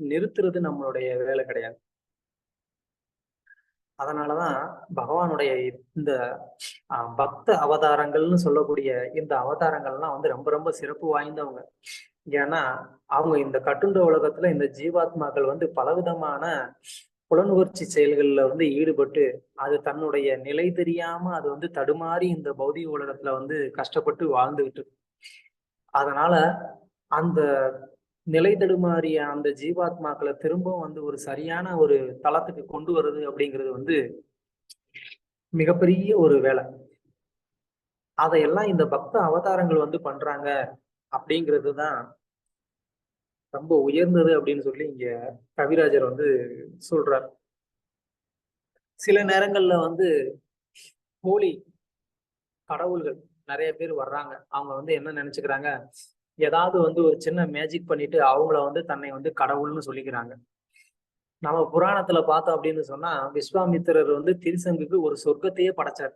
S2: நிறுத்துறது நம்மளுடைய வேலை கிடையாது. அதனாலதான் பகவானுடைய இந்த பக்த அவதாரங்கள்னு சொல்லக்கூடிய இந்த அவதாரங்கள்லாம் வந்து ரொம்ப ரொம்ப சிறப்பு வாய்ந்தவங்க. ஏன்னா அவங்க இந்த கட்டுண்ட உலகத்துல இந்த ஜீவாத்மாக்கள் வந்து பலவிதமான புலனுணர்ச்சி செயல்கள்ல வந்து ஈடுபட்டு அது தன்னுடைய நிலை தெரியாம அது வந்து தடுமாறி இந்த பௌதிக உலகத்துல வந்து கஷ்டப்பட்டு வாழ்ந்துகிட்டு இருக்கு. அதனால அந்த நிலை தடுமாறிய அந்த ஜீவாத்மாக்களை திரும்பவும் வந்து ஒரு சரியான ஒரு தளத்துக்கு கொண்டு வருது அப்படிங்கிறது வந்து மிகப்பெரிய ஒரு வேலை. அதையெல்லாம் இந்த பக்த அவதாரங்கள் வந்து பண்றாங்க அப்படிங்கிறது தான் ரொம்ப உயர்ந்தது அப்படின்னு சொல்லி இங்க கவிராஜர் வந்து சொல்றார். சில நேரங்கள்ல வந்து போலி கடவுள்கள் நிறைய பேர் வர்றாங்க. அவங்க வந்து என்ன நினைச்சுக்கிறாங்க, ஏதாவது வந்து ஒரு சின்ன மேஜிக் பண்ணிட்டு அவங்கள வந்து தன்னை வந்து கடவுள்னு சொல்லிக்கிறாங்க. நம்ம புராணத்துல பார்த்தோம் அப்படின்னு சொன்னா விஸ்வாமித்திரர் வந்து திரிசங்குக்கு ஒரு சொர்க்கத்தையே படைச்சார்.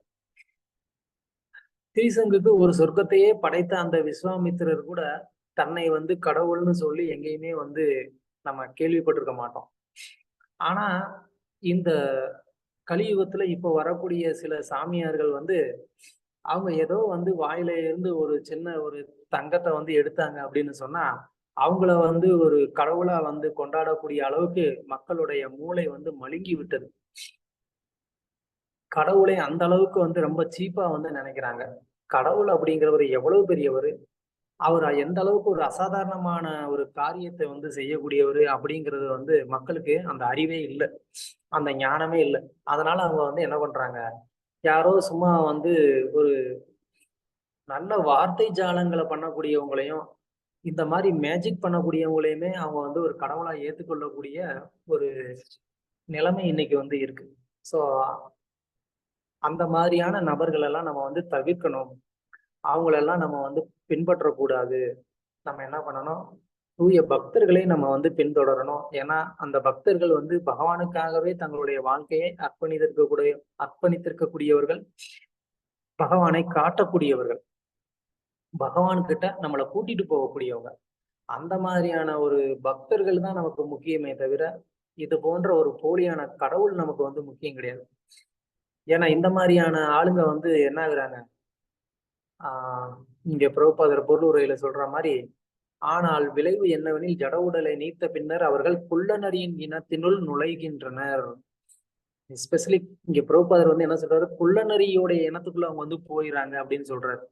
S2: திரிசங்குக்கு ஒரு சொர்க்கத்தையே படைத்த அந்த விஸ்வாமித்திரர் கூட தன்னை வந்து கடவுள்னு சொல்லி எங்கேயுமே வந்து நம்ம கேள்விப்பட்டிருக்க மாட்டோம். ஆனா இந்த கலியுகத்துல இப்போ வரக்கூடிய சில சாமியார்கள் வந்து அவங்க ஏதோ வந்து வாயில இருந்து ஒரு சின்ன ஒரு தங்கத்தை வந்து எடுத்தாங்க அப்படின்னு சொன்னா அவங்கள வந்து ஒரு கடவுளா வந்து கொண்டாடக்கூடிய அளவுக்கு மக்களுடைய மூளை வந்து மழுங்கி விட்டது. கடவுளை அந்த அளவுக்கு வந்து ரொம்ப சீப்பா வந்து நினைக்கிறாங்க. கடவுள் அப்படிங்கிறவர் எவ்வளவு பெரியவர், அவர் எந்த அளவுக்கு ஒரு அசாதாரணமான ஒரு காரியத்தை வந்து செய்யக்கூடியவர் அப்படிங்கிறது வந்து மக்களுக்கு அந்த அறிவே இல்லை, அந்த ஞானமே இல்லை. அதனால அவங்க வந்து என்ன பண்றாங்க, யாரோ சும்மா வந்து ஒரு நல்ல வார்த்தை ஜாலங்களை பண்ணக்கூடியவங்களையும் இந்த மாதிரி மேஜிக் பண்ணக்கூடியவங்களையுமே அவங்க வந்து ஒரு கடவுளா ஏற்றுக்கொள்ளக்கூடிய ஒரு நிலைமை இன்னைக்கு வந்து இருக்கு. ஸோ அந்த மாதிரியான நபர்கள் எல்லாம் நம்ம வந்து தவிர்க்கணும். அவங்களெல்லாம் நம்ம வந்து பின்பற்றக்கூடாது. நம்ம என்ன பண்ணணும், தூய பக்தர்களை நம்ம வந்து பின்தொடரணும். ஏன்னா அந்த பக்தர்கள் வந்து பகவானுக்காகவே தங்களுடைய வாழ்க்கையை அர்ப்பணித்திருக்கக்கூடியவர்கள், பகவானை காட்டக்கூடியவர்கள், பகவான் கிட்ட நம்மளை கூட்டிட்டு போகக்கூடியவங்க. அந்த மாதிரியான ஒரு பக்தர்கள் தான் நமக்கு முக்கியமே தவிர இது போன்ற ஒரு போலியான கடவுள் நமக்கு வந்து முக்கியம் கிடையாது. ஏன்னா இந்த மாதிரியான ஆளுங்க வந்து என்ன ஆகுறாங்க, இங்க பிரபுபாதர் பொருளுரையில சொல்ற மாதிரி, ஆனால் விளைவு என்னவெனில் ஜட உடலை நீத்த பின்னர் அவர்கள் குள்ளநரியின் இனத்தினுள் நுழைகின்றனர். எஸ்பெஷலி இங்க பிரபுபாதர் வந்து என்ன சொல்றாரு, குள்ளநரியோடைய இனத்துக்குள்ள அவங்க வந்து போயிடறாங்க அப்படின்னு சொல்றாரு.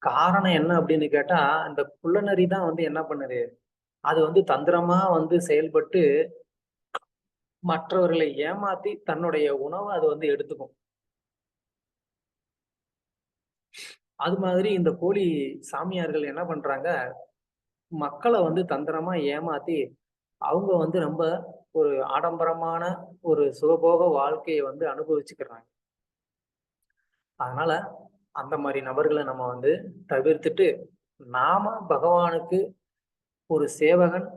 S2: காரணம் என்ன அப்படின்னு கேட்டா, இந்த குள்ளநரி தான் வந்து என்ன பண்ணுது, அது வந்து தந்திரமா வந்து செயல்பட்டு மற்றவர்களை ஏமாத்தி தன்னுடைய உணவை அது வந்து எடுத்துக்கும். அது மாதிரி இந்த போலி சாமியார்கள் என்ன பண்றாங்க, மக்களை வந்து தந்திரமா ஏமாத்தி அவங்க வந்து ரொம்ப ஒரு ஆடம்பரமான ஒரு சுகபோக வாழ்க்கையை வந்து அனுபவிச்சுக்கிறாங்க. அதனால அந்த மாதிரி நபர்களை நம்ம வந்து தவிர்த்துட்டு நாம பகவானுக்கு ஒரு சேவகன்,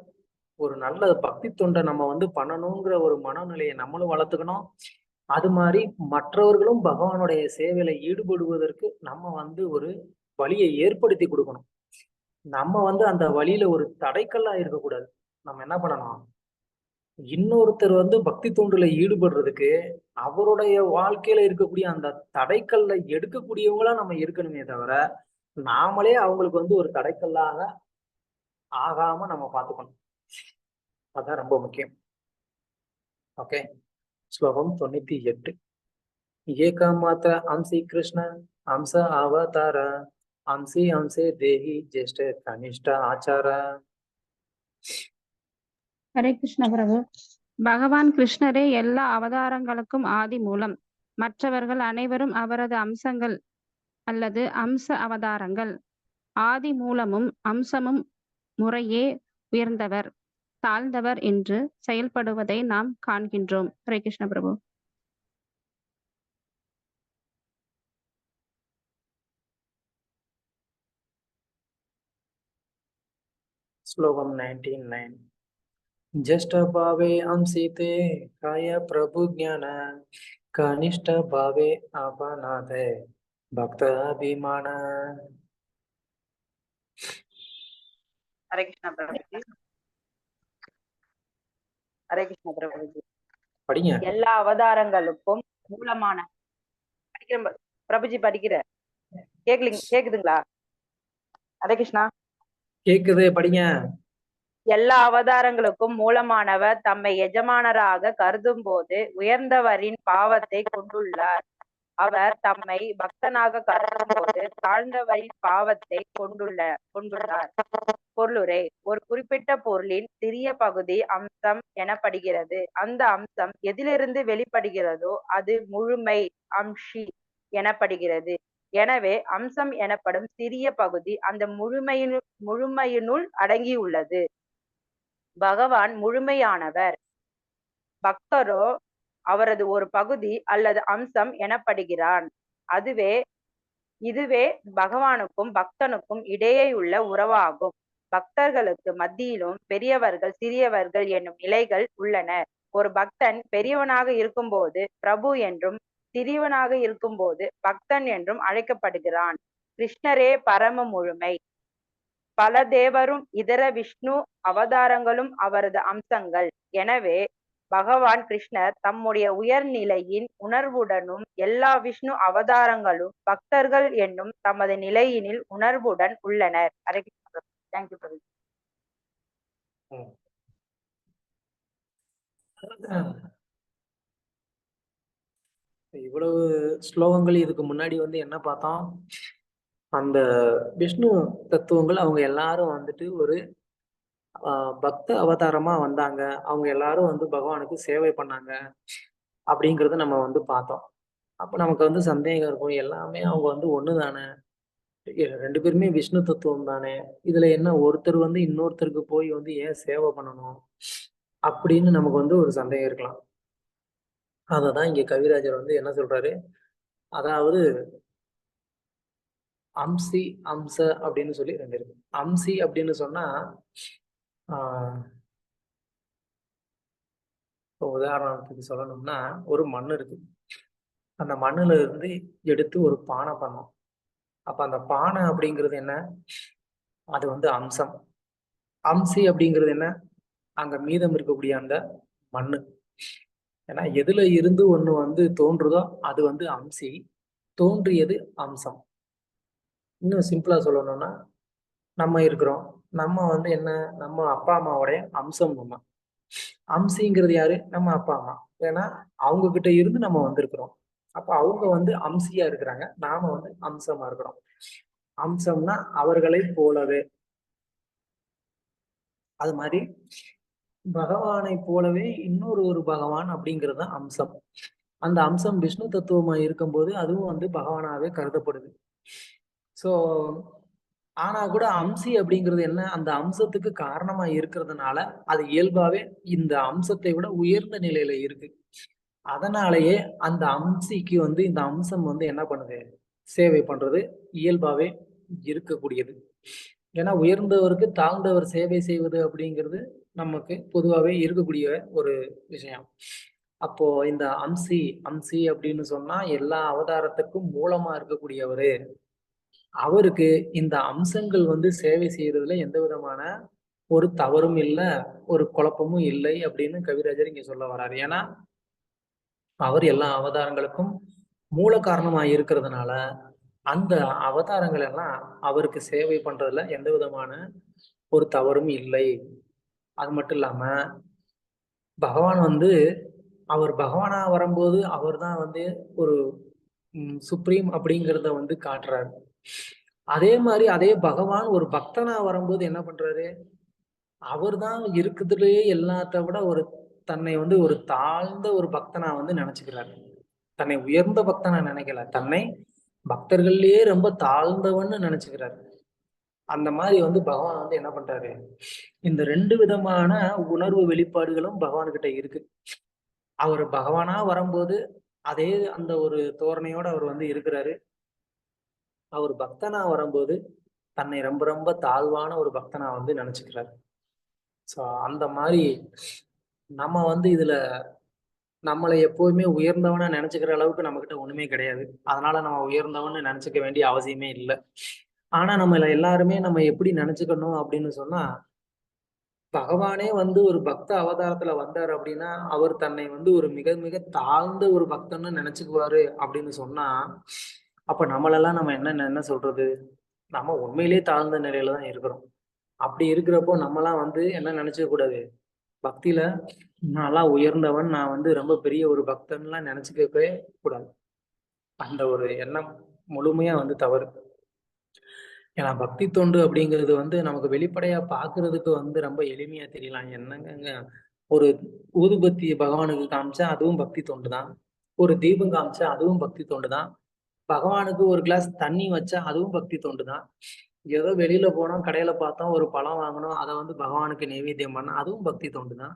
S2: ஒரு நல்ல பக்தி தொண்டை நம்ம வந்து பண்ணணுங்கிற ஒரு மனநிலையை நம்மளும் வளர்த்துக்கணும். அது மாதிரி மற்றவர்களும் பகவானுடைய சேவையில ஈடுபடுவதற்கு நம்ம வந்து ஒரு வழியை ஏற்படுத்தி கொடுக்கணும். நம்ம வந்து அந்த வழியில ஒரு தடைக்கல்லா இருக்கக்கூடாது. நம்ம என்ன பண்ணணும், இன்னொருத்தர் வந்து பக்தி தொண்டுல ஈடுபடுறதுக்கு அவருடைய வாழ்க்கையில இருக்கக்கூடிய அந்த தடைக்கல்ல எடுக்கக்கூடியவங்களா நம்ம இருக்கணுமே தவிர நாமளே அவங்களுக்கு வந்து ஒரு தடைக்கல்லாக ஆகாம நம்ம பார்த்துக்கணும். அதான் ரொம்ப முக்கியம். ஓகே, ஸ்லோகம் 98. ஏகமாத்திர அம்சி கிருஷ்ண அம்ச அவதார அம்சி அம்சே தேஹி ஜேஷ்ட கனிஷ்ட ஆச்சார.
S4: ஹரே கிருஷ்ண பிரபு. பகவான் கிருஷ்ணரே எல்லா அவதாரங்களுக்கும் ஆதி மூலம். மற்றவர்கள் அனைவரும் அவரது அம்சங்கள் அல்லது அம்ச அவதாரங்கள். ஆதி மூலமும் அம்சமும் முறையே உயர்ந்தவர் தாழ்ந்தவர் என்று செயல்படுவதை நாம் காண்கின்றோம். ஹரே கிருஷ்ண பிரபு.
S2: ஸ்லோகம் 99. ज्येष्ठ भावे अंसिते काय प्रभु ज्ञान कनिष्ठ भावे अपनाते भक्त अभिमान.
S3: ஹரே கிருஷ்ண பிரபுஜி. ஹரே கிருஷ்ண பிரபுஜி.
S2: படிங்க.
S3: எல்லா அவதாரங்களுக்கும் மூலமான பிரபுஜி படிக்கிற கேக்குதுங்களா? ஹரே கிருஷ்ணா.
S2: கேக்குது, படிங்க.
S3: எல்லா அவதாரங்களுக்கும் மூலமானவர் தம்மை எஜமானராக கருதும் போது உயர்ந்தவரின் பாவத்தை கொண்டுள்ளார். அவர் தம்மை பக்தனாக கருதும் போது தாழ்ந்தவரின் பாவத்தை கொண்டுள்ளார். பொருளுரை: ஒரு குறிப்பிட்ட பொருளின் சிறிய பகுதி அம்சம் எனப்படுகிறது. அந்த அம்சம் எதிலிருந்து வெளிப்படுகிறதோ அது முழுமை அம்ஷி எனப்படுகிறது. எனவே அம்சம் எனப்படும் சிறிய பகுதி அந்த முழுமையினுள் அடங்கியுள்ளது. பகவான் முழுமையானவர், பக்தரோ அவரது ஒரு பகுதி அல்லது அம்சம் எனப்படுகிறான். இதுவே பகவானுக்கும் பக்தனுக்கும் இடையேயுள்ள உறவாகும். பக்தர்களுக்கு மத்தியிலும் பெரியவர்கள் சிறியவர்கள் என்னும் நிலைகள் உள்ளன. ஒரு பக்தன் பெரியவனாக இருக்கும்போது பிரபு என்றும் சிறியவனாக இருக்கும்போது பக்தன் என்றும் அழைக்கப்படுகிறான். கிருஷ்ணரே பரம முழுமை. பல தேவரும் இதர விஷ்ணு அவதாரங்களும் அவரது அம்சங்கள். எனவே பகவான் கிருஷ்ணர் தம்முடைய உயர்நிலையின் உணர்வுடனும் எல்லா விஷ்ணு அவதாரங்களும் பக்தர்கள் என்னும் தமது நிலையினில் உணர்வுடன் உள்ளனர். தேங்க்யூ பிரபு.
S2: இவ்வளவு ஸ்லோகங்கள் இதுக்கு முன்னாடி வந்து என்ன பார்த்தோம்? அந்த விஷ்ணு தத்துவங்கள் அவங்க எல்லாரும் வந்துட்டு ஒரு பக்த அவதாரமா வந்தாங்க. அவங்க எல்லாரும் வந்து பகவானுக்கு சேவை பண்ணாங்க அப்படிங்கறத நம்ம வந்து பார்த்தோம். அப்ப நமக்கு வந்து சந்தேகம் இருக்கும், எல்லாமே அவங்க வந்து ஒண்ணுதானே, 2 பேருமே விஷ்ணு தத்துவம் தானே, இதுல என்ன ஒருத்தர் வந்து இன்னொருத்தருக்கு போய் வந்து ஏன் சேவை பண்ணணும் அப்படின்னு நமக்கு வந்து ஒரு சந்தேகம் இருக்கலாம். அததான் இங்க கவிராஜர் வந்து என்ன சொல்றாரு, அதாவது அம்சி அம்ச அப்படின்னு சொல்லி 2 இருக்கு. அம்சி அப்படின்னு சொன்னா உதாரணத்துக்கு சொல்லணும்னா ஒரு மண் இருக்கு. அந்த மண்ணுல இருந்து எடுத்து ஒரு பானை பண்ணோம். அப்ப அந்த பானை அப்படிங்கிறது என்ன? அது வந்து அம்சம். அம்சி அப்படிங்கிறது என்ன? அங்க மீதம் இருக்கக்கூடிய அந்த மண்ணு. ஏன்னா எதுல இருந்து ஒண்ணு வந்து தோன்றுதோ அது வந்து அம்சி, தோன்றியது அம்சம். இன்னும் சிம்பிளா சொல்லணும்னா நம்ம இருக்கிறோம், நம்ம வந்து என்ன, நம்ம அப்பா அம்மாவுடைய அம்சம். நம்ம அம்சிங்கிறது யாரு? நம்ம அப்பா அம்மா. ஏன்னா அவங்க கிட்ட இருந்து நம்ம வந்திருக்கிறோம். அப்ப அவங்க வந்து அம்சியா இருக்கிறாங்க, நாம வந்து அம்சமா இருக்கிறோம். அம்சம்னா அவர்களை போலவே. அது மாதிரி பகவானை போலவே இன்னொரு பகவான் அப்படிங்கிறது அம்சம். அந்த அம்சம் விஷ்ணு தத்துவமா இருக்கும்போது அதுவும் வந்து பகவானாவே கருதப்படுது. சோ ஆனா கூட அம்சி அப்படிங்கிறது என்ன? அந்த அம்சத்துக்கு காரணமா இருக்கிறதுனால அது இயல்பாவே இந்த அம்சத்தை விட உயர்ந்த நிலையில இருக்கு. அதனாலேயே அந்த அம்சிக்கு வந்து இந்த அம்சம் வந்து என்ன பண்ணுது? சேவை பண்றது இயல்பாவே இருக்கக்கூடியது. ஏன்னா உயர்ந்தவருக்கு தாழ்ந்தவர் சேவை செய்வது அப்படிங்கிறது நமக்கு பொதுவாகவே இருக்கக்கூடிய ஒரு விஷயம். அப்போ இந்த அம்சி அப்படின்னு சொன்னா எல்லா அவதாரத்துக்கும் மூலமா இருக்கக்கூடியவரு. அவருக்கு இந்த அம்சங்கள் வந்து சேவை செய்யறதுல எந்த விதமான ஒரு தவறும் இல்லை, ஒரு குழப்பமும் இல்லை அப்படின்னு கவிராஜர் இங்க சொல்ல வர்றாரு. ஏன்னா அவர் எல்லா அவதாரங்களுக்கும் மூல காரணமா இருக்கிறதுனால அந்த அவதாரங்கள் எல்லாம் அவருக்கு சேவை பண்றதுல எந்த விதமான ஒரு தவறும் இல்லை. அது மட்டும் இல்லாம பகவான் வந்து அவர் பகவானா வரும்போது அவர் தான் வந்து ஒரு சுப்ரீம் அப்படிங்கிறத வந்து காட்டுறாரு. அதே மாதிரி அதே பகவான் ஒரு பக்தனா வரும்போது என்ன பண்றாரு? அவர் தான் இருக்குதுலயே எல்லாத்த விட ஒரு தன்னை வந்து ஒரு தாழ்ந்த ஒரு பக்தனா வந்து நினைச்சுக்கிறாரு. தன்னை உயர்ந்த பக்தனா நினைக்கல, தன்னை பக்தர்கள்லயே ரொம்ப தாழ்ந்தவன்னு நினைச்சுக்கிறாரு. அந்த மாதிரி வந்து பகவான் வந்து என்ன பண்றாரு? இந்த 2 விதமான உணர்வு வெளிப்பாடுகளும் பகவான் கிட்ட இருக்கு. அவர் பகவானா வரும்போது அதே அந்த ஒரு தோரணையோட அவர் வந்து இருக்கிறாரு. அவர் பக்தனா வரும்போது தன்னை ரொம்ப ரொம்ப தாழ்வான ஒரு பக்தனா வந்து நினைச்சுக்கிறாரு. ஸோ அந்த மாதிரி நம்ம வந்து இதுல நம்மளை எப்போதுமே உயர்ந்தவனா நினைச்சுக்கிற அளவுக்கு நம்ம கிட்ட ஒண்ணுமே கிடையாது. அதனால நம்ம உயர்ந்தவன்னு நினைச்சுக்க வேண்டிய அவசியமே இல்லை. ஆனா நம்மள எல்லாருமே நம்ம எப்படி நினைச்சுக்கணும் அப்படின்னு சொன்னா, பகவானே வந்து ஒரு பக்த அவதாரத்துல வந்தார் அப்படின்னா அவர் தன்னை வந்து ஒரு மிக மிக தாழ்ந்த ஒரு பக்தன்னு நினைச்சுக்குவாரு அப்படின்னு சொன்னா, அப்ப நம்மளெல்லாம் நம்ம என்ன சொல்றது? நம்ம உண்மையிலேயே தாழ்ந்த நிலையில தான் இருக்கிறோம். அப்படி இருக்கிறப்போ நம்மலாம் வந்து என்ன நினைச்சுக்க கூடாது? பக்தியில நான்லாம் உயர்ந்தவன், நான் வந்து ரொம்ப பெரிய ஒரு பக்தன்லாம் நினைச்சுக்கவே கூடாது. அந்த ஒரு எண்ணம் முழுமையா வந்து தவறு. ஏன்னா பக்தி தொண்டு அப்படிங்கிறது வந்து நமக்கு வெளிப்படையா பார்க்கிறதுக்கு வந்து ரொம்ப எளிமையா தெரியலாம். என்னங்கங்க ஒரு ஊதுபத்தி பகவானுக்கு காமிச்சா அதுவும் பக்தி தொண்டு தான். ஒரு தீபம் காமிச்சா அதுவும் பக்தி தொண்டு தான். பகவானுக்கு ஒரு கிளாஸ் தண்ணி வச்சா அதுவும் பக்தி தொண்டு தான். ஏதோ வெளியில போனோம், கடையில பார்த்தோம், ஒரு பழம் வாங்கினோம், அதை வந்து பகவானுக்கு நைவேத்தியம் பண்ணா அதுவும் பக்தி தொண்டு தான்.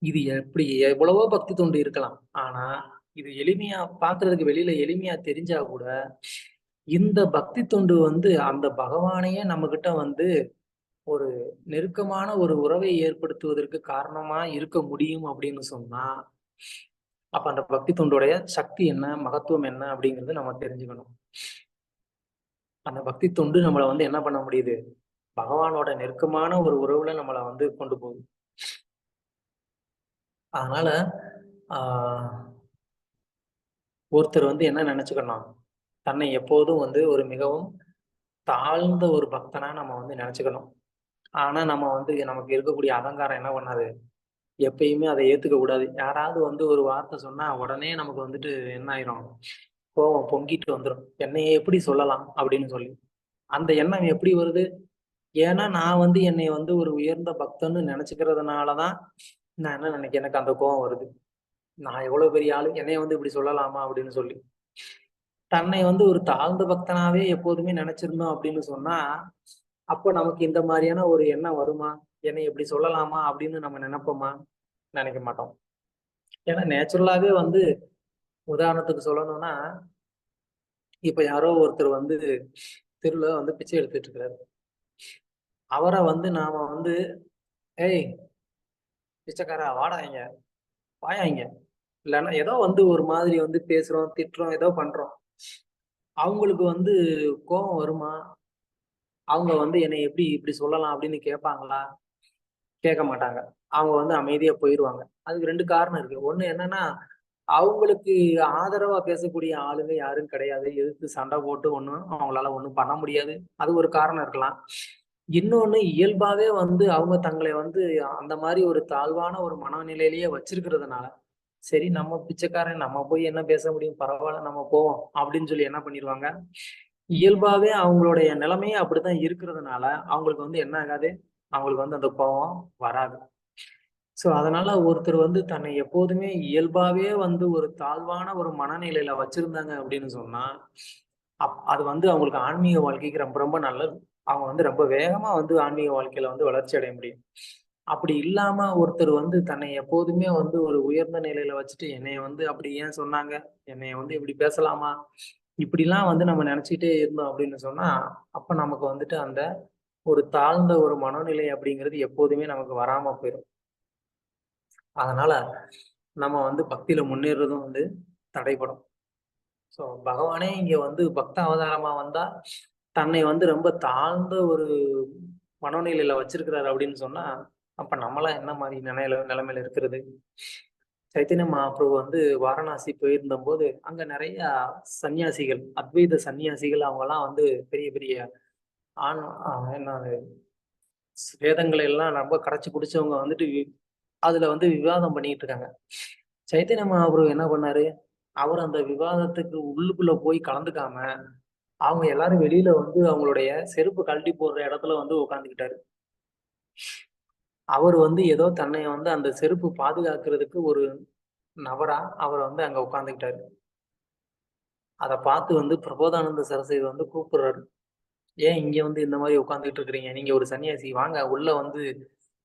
S2: இது எப்படி எவ்வளவோ பக்தி தொண்டு இருக்கலாம். ஆனா இது எளிமையா பார்க்கிறதுக்கு வெளியில எளிமையா தெரிஞ்சா கூட இந்த பக்தி தொண்டு வந்து அந்த பகவானையே நம்ம கிட்ட வந்து ஒரு நெருக்கமான ஒரு உறவை ஏற்படுத்துவதற்கு காரணமா இருக்க முடியும் அப்படின்னு சொன்னா, அப்ப அந்த பக்தி தொண்டுடைய சக்தி என்ன, மகத்துவம் என்ன அப்படிங்கறத நம்ம தெரிஞ்சுக்கணும். அந்த பக்தி தொண்டு நம்மளை வந்து என்ன பண்ண முடியுது? பகவானோட நெருக்கமான ஒரு உறவுல நம்மளை வந்து கொண்டு போகுது. அதனால ஆஹ் ஒருத்தர் வந்து என்ன நினைச்சுக்கணும்? தன்னை எப்போதும் வந்து ஒரு மிகவும் தாழ்ந்த ஒரு பக்தனா நம்ம வந்து நினைச்சுக்கணும். ஆனா நம்ம வந்து நமக்கு இருக்கக்கூடிய அகங்காரம் என்ன பண்ணாது? எப்பயுமே அதை ஏத்துக்க கூடாது. யாராவது வந்து ஒரு வார்த்தை சொன்னா உடனே நமக்கு வந்துட்டு என்ன ஆயிரும்? கோவம் பொங்கிட்டு வந்துரும். என்னைய எப்படி சொல்லலாம் அப்படின்னு சொல்லி. அந்த எண்ணம் எப்படி வருது? ஏன்னா நான் வந்து என்னை வந்து ஒரு உயர்ந்த பக்தன்னு நினைச்சுக்கிறதுனாலதான் நான் என்ன நினைக்கிறேன், எனக்கு அந்த கோவம் வருது. நான் எவ்வளவு பெரிய ஆளு, என்னைய வந்து இப்படி சொல்லலாமா அப்படின்னு சொல்லி. தன்னை வந்து ஒரு தாழ்ந்த பக்தனாவே எப்போதுமே நினைச்சிருந்தோம் அப்படின்னு சொன்னா, அப்போ நமக்கு இந்த மாதிரியான ஒரு எண்ணம் வருமா? என்னை இப்படி சொல்லலாமா அப்படின்னு நம்ம நினைப்போமா? நினைக்க மாட்டோம். ஏன்னா நேச்சுரலாவே வந்து உதாரணத்துக்கு சொல்லணும்னா, இப்ப யாரோ ஒருத்தர் வந்து தெருவுல வந்து பிச்சை எடுத்துட்டு இருக்கிறாரு. அவரை வந்து நாம வந்து, ஏய் பிச்சைக்காரா வாடா இங்க, வாயா இங்க, இல்லைன்னா ஏதோ வந்து ஒரு மாதிரி வந்து பேசுறோம், திட்டுறோம், ஏதோ பண்றோம். அவங்களுக்கு வந்து கோபம் வருமா? அவங்க வந்து என்னை எப்படி இப்படி சொல்லலாம் அப்படின்னு கேட்பாங்களா? கேட்க மாட்டாங்க. அவங்க வந்து அமைதியா போயிருவாங்க. அதுக்கு 2 காரணம் இருக்கு. ஒண்ணு என்னன்னா, அவங்களுக்கு ஆதரவா பேசக்கூடிய ஆளுங்க யாரும் கிடையாது. எதிர்த்து சண்டை போட்டு அவங்களால ஒண்ணும் பண்ண முடியாது. அது ஒரு காரணம் இருக்கலாம். இன்னொன்னு இயல்பாவே வந்து அவங்க தங்களை வந்து அந்த மாதிரி ஒரு தாழ்வான ஒரு மனநிலையிலேயே வச்சிருக்கிறதுனால, சரி நம்ம பிச்சைக்காரன், நம்ம போய் என்ன பேச முடியும்? பரவாயில்ல நம்ம போவோம் அப்படின்னு சொல்லி என்ன பண்ணிருவாங்க? இயல்பாவே அவங்களுடைய நிலைமையே அப்படித்தான் இருக்கிறதுனால, அவங்களுக்கு வந்து என்ன ஆகாது? அவங்களுக்கு வந்து அந்த கோபம் வராது. சோ அதனால ஒருத்தர் வந்து தன்னை எப்போதுமே இயல்பாவே வந்து ஒரு தாழ்வான ஒரு மனநிலையில வச்சிருந்தாங்க அப்படின்னு சொன்னா, அது வந்து அவங்களுக்கு ஆன்மீக வாழ்க்கைக்கு ரொம்ப ரொம்ப நல்லது. அவங்க வந்து ரொம்ப வேகமா வந்து ஆன்மீக வாழ்க்கையில வந்து வளர்ச்சி அடைய முடியும். அப்படி இல்லாம ஒருத்தர் வந்து தன்னை எப்போதுமே வந்து ஒரு உயர்ந்த நிலையில வச்சுட்டு என்னைய வந்து அப்படி ஏன் சொன்னாங்க? என்னைய வந்து இப்படி பேசலாமா? இப்படிலாம் வந்து நம்ம நினைச்சுக்கிட்டே இருந்தோம் அப்படின்னு சொன்னா, அப்ப நமக்கு வந்துட்டு அந்த ஒரு தாழ்ந்த ஒரு மனநிலை அப்படிங்கிறது எப்போதுமே நமக்கு வராம போயிடும். அதனால நம்ம வந்து பக்தியில முன்னேறதும் வந்து தடைப்படும். ஸோ பகவானே இங்க வந்து பக்த அவதாரமா வந்தா தன்னை வந்து ரொம்ப தாழ்ந்த ஒரு மனோநிலையில வச்சிருக்கிறாரு அப்படின்னு சொன்னா, அப்ப நம்மளாம் என்ன மாதிரி நிலைமையில இருக்கிறது? சைத்தன்ய மகாபிரபு வந்து வாரணாசி போயிருந்த போது அங்க நிறைய சன்னியாசிகள், அத்வைத சன்னியாசிகள் அவங்க எல்லாம் வந்து பெரிய பெரிய ஆண் என்ன வேதங்களை எல்லாம் ரொம்ப கரைச்சு குடிச்சவங்க வந்துட்டு அதுல வந்து விவாதம் பண்ணிட்டு இருக்காங்க. சைத்தன்ய மகாபிரபு என்ன பண்ணாரு? அவர் அந்த விவாதத்துக்கு உள்ளுக்குள்ள போய் கலந்துக்காம, அவங்க எல்லாரும் வெளியில வந்து அவங்களுடைய செருப்பு கழட்டி போடுற இடத்துல வந்து உட்காந்துக்கிட்டாரு. அவர் வந்து ஏதோ தன்னை வந்து அந்த செருப்பு பாதுகாக்கிறதுக்கு ஒரு நபரா அவர் வந்து அங்க உட்காந்துக்கிட்டாரு. அதை பார்த்து வந்து பிரபோதானந்த சரஸ்வதி வந்து கூப்பிடுறாரு. ஏன் இங்க வந்து இந்த மாதிரி உட்காந்துட்டு இருக்கிறீங்க? நீங்க ஒரு சன்னியாசி, வாங்க உள்ள வந்து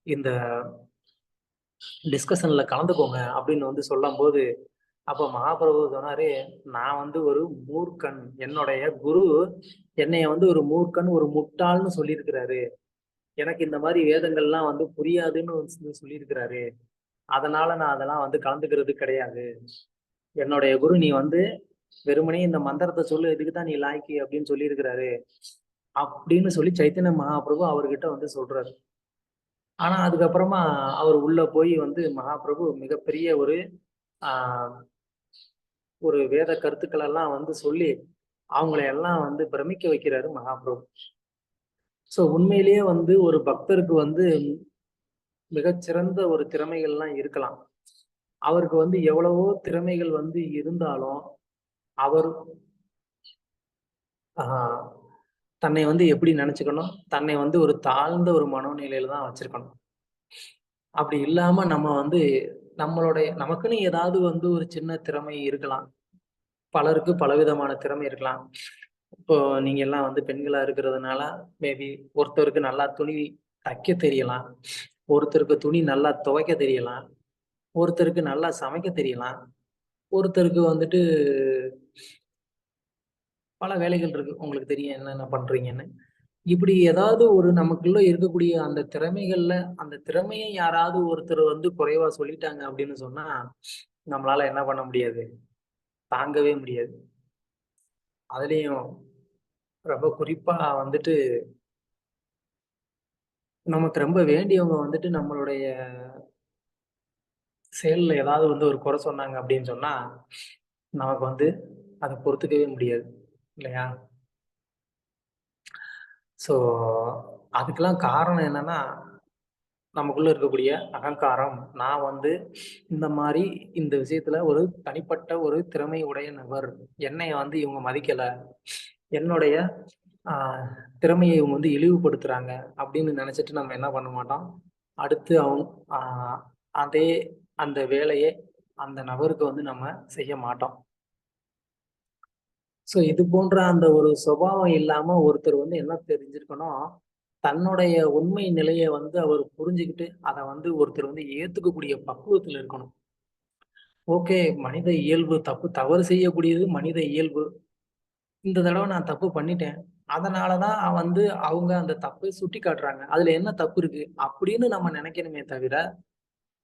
S2: இந்த டிஸ்கஷன்ல கலந்துக்கோங்க அப்படின்னு வந்து சொல்லும் போது, அப்ப மகாபிரபு சொன்னாரு, நான் வந்து ஒரு மூர்க்கன், என்னுடைய குரு என்னைய வந்து ஒரு மூர்க்கன், ஒரு முட்டாள்னு சொல்லியிருக்கிறாரு. எனக்கு இந்த மாதிரி வேதங்கள்லாம் வந்து புரியாதுன்னு சொல்லியிருக்கிறாரு. அதனால நான் அதெல்லாம் வந்து கலந்துக்கிறது கிடையாது. என்னுடைய குரு நீ வந்து வெறுமனே இந்த மந்திரத்தை சொல்லு, இதுக்குதான் நீ லாய்க்கு அப்படின்னு சொல்லியிருக்கிறாரு அப்படின்னு சொல்லி சைத்தன்ய மகாபிரபு அவர்கிட்ட வந்து சொல்றாரு. ஆனா அதுக்கப்புறமா அவர் உள்ள போய் வந்து மகாபிரபு மிகப்பெரிய ஆஹ் ஒரு வேத கருத்துக்கள் எல்லாம் வந்து சொல்லி அவங்களை எல்லாம் வந்து பிரமிக்க வைக்கிறாரு மகாபிரபு. ஸோ உண்மையிலேயே வந்து ஒரு பக்தருக்கு வந்து மிகச்சிறந்த ஒரு திறமைகள்லாம் இருக்கலாம். அவருக்கு வந்து எவ்வளவோ திறமைகள் வந்து இருந்தாலும் அவர் தன்னை வந்து எப்படி நினைச்சுக்கணும், தன்னை வந்து ஒரு தாழ்ந்த ஒரு மனோநிலையில தான் வச்சிருக்கணும். அப்படி இல்லாம நம்ம வந்து நமக்குன்னு ஏதாவது வந்து ஒரு சின்ன திறமை இருக்கலாம். பலருக்கு பலவிதமான திறமை இருக்கலாம். இப்போ நீங்க எல்லாம் வந்து பெண்களா இருக்கிறதுனால மேபி ஒருத்தருக்கு நல்லா துணி தைக்க தெரியலாம், ஒருத்தருக்கு துணி நல்லா துவைக்க தெரியலாம், ஒருத்தருக்கு நல்லா சமைக்க தெரியலாம், ஒருத்தருக்கு வந்துட்டு பல வேலைகள் இருக்கு. உங்களுக்கு தெரியும் என்னென்ன பண்றீங்கன்னு. இப்படி ஏதாவது ஒரு நமக்குள்ள இருக்கக்கூடிய அந்த திறமைகள்ல அந்த திறமையை யாராவது ஒருத்தர் வந்து குறைவா சொல்லிட்டாங்க அப்படின்னு சொன்னா நம்மளால என்ன பண்ண முடியாது, தாங்கவே முடியாது. அதுலயும் ரொம்ப குறிப்பா வந்துட்டு நமக்கு ரொம்ப வேண்டியவங்க வந்துட்டு நம்மளுடைய செயல்ல ஏதாவது வந்து ஒரு குறை சொன்னாங்க அப்படின்னு சொன்னா நமக்கு வந்து அதை பொறுத்துக்கவே முடியாது இல்லையா? ஸோ அதுக்கெல்லாம் காரணம் என்னன்னா நமக்குள்ள இருக்கக்கூடிய அகங்காரம். நான் வந்து இந்த மாதிரி இந்த விஷயத்துல ஒரு தனிப்பட்ட ஒரு திறமை உடைய நபர், என்னைய வந்து இவங்க மதிக்கல, என்னுடைய திறமையை இவங்க வந்து இழிவுபடுத்துறாங்க அப்படின்னு நினைச்சிட்டு நம்ம என்ன பண்ண மாட்டோம், அடுத்து அதே அந்த வேலையை அந்த நபருக்கு வந்து நம்ம செய்ய மாட்டோம். ஸோ இது போன்ற அந்த ஒரு சுபாவம் இல்லாம ஒருத்தர் வந்து என்ன தெரிஞ்சிருக்கணும், தன்னுடைய உண்மை நிலையை வந்து அவர் புரிஞ்சுக்கிட்டு அதை வந்து ஒருத்தர் வந்து ஏத்துக்கக்கூடிய பக்குவத்தில் இருக்கணும். ஓகே, மனித இயல்பு, தவறு செய்யக்கூடியது மனித இயல்பு. இந்த தடவை நான் தப்பு பண்ணிட்டேன், அதனாலதான் வந்து அவங்க அந்த தப்பை சுட்டி காட்டுறாங்க, அதுல என்ன தப்பு இருக்கு அப்படின்னு நம்ம நினைக்கணுமே தவிர,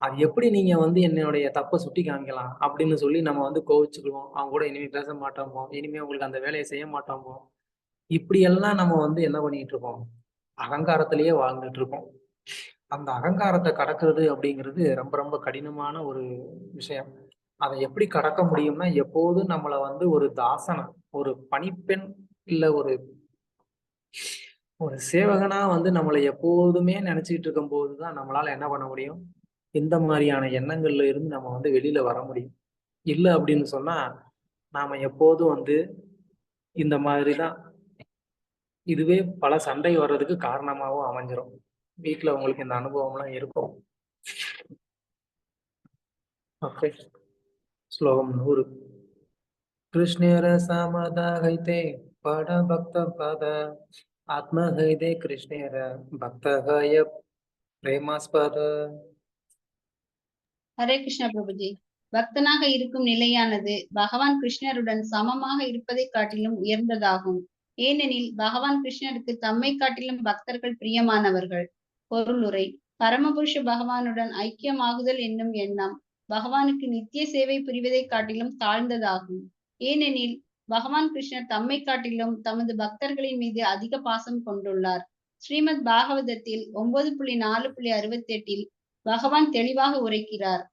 S2: அது எப்படி நீங்க வந்து என்னுடைய தப்பை சுட்டி காமிக்கலாம் அப்படின்னு சொல்லி நம்ம வந்து கோவிச்சுக்குவோம், அவங்க கூட இனிமே பேச மாட்டோமோ, இனிமே உங்களுக்கு அந்த வேலையை செய்ய மாட்டோமோ, இப்படி எல்லாம் நம்ம வந்து என்ன பண்ணிட்டு இருக்கோம், அகங்காரத்திலேயே வாழ்ந்துட்டு இருக்கோம். அந்த அகங்காரத்தை கடக்கிறது அப்படிங்கிறது ரொம்ப ரொம்ப கடினமான ஒரு விஷயம். அதை எப்படி கடக்க முடியும்னா, எப்போதும் நம்மளை வந்து ஒரு தாசனா, ஒரு பணிப்பெண், இல்ல ஒரு சேவகனா வந்து நம்மளை எப்போதுமே நினைச்சுக்கிட்டு இருக்கும் போதுதான் நம்மளால என்ன பண்ண முடியும், இந்த மாதிரியான எண்ணங்கள்ல இருந்து நம்ம வந்து வெளியில வர முடியும். இல்லை அப்படின்னு சொன்னா நாம எப்போதும் வந்து இந்த மாதிரிதான், இதுவே பல சண்டை வர்றதுக்கு காரணமாகவும் அமைஞ்சிரும். வீட்டுல உங்களுக்கு இந்த அனுபவம்லாம் இருக்கும். ஓகே, ஸ்லோகம் 100. கிருஷ்ணேர சமதாகைதே பட பக்த பத ஆத்மஹைதே கிருஷ்ணேர பக்தகாய பிரேமாஸ்பத.
S5: ஹரே கிருஷ்ணா பிரபுஜி. பக்தனாக இருக்கும் நிலையானது பகவான் கிருஷ்ணருடன் சமமாக இருப்பதை காட்டிலும் உயர்ந்ததாகும். ஏனெனில் பகவான் கிருஷ்ணருக்கு தம்மை காட்டிலும் பக்தர்கள் பிரியமானவர்கள். பொருளுரை: பரமபுருஷ பகவானுடன் ஐக்கியமாகுதல் என்னும் எண்ணம் பகவானுக்கு நித்திய சேவை புரிவதை காட்டிலும் தாழ்ந்ததாகும். ஏனெனில் பகவான் கிருஷ்ணர் தம்மை காட்டிலும் தமது பக்தர்களின் மீது அதிக பாசம் கொண்டுள்ளார். ஸ்ரீமத் பாகவதத்தில் 9.4.68 பகவான் தெளிவாக உரைக்கிறார்: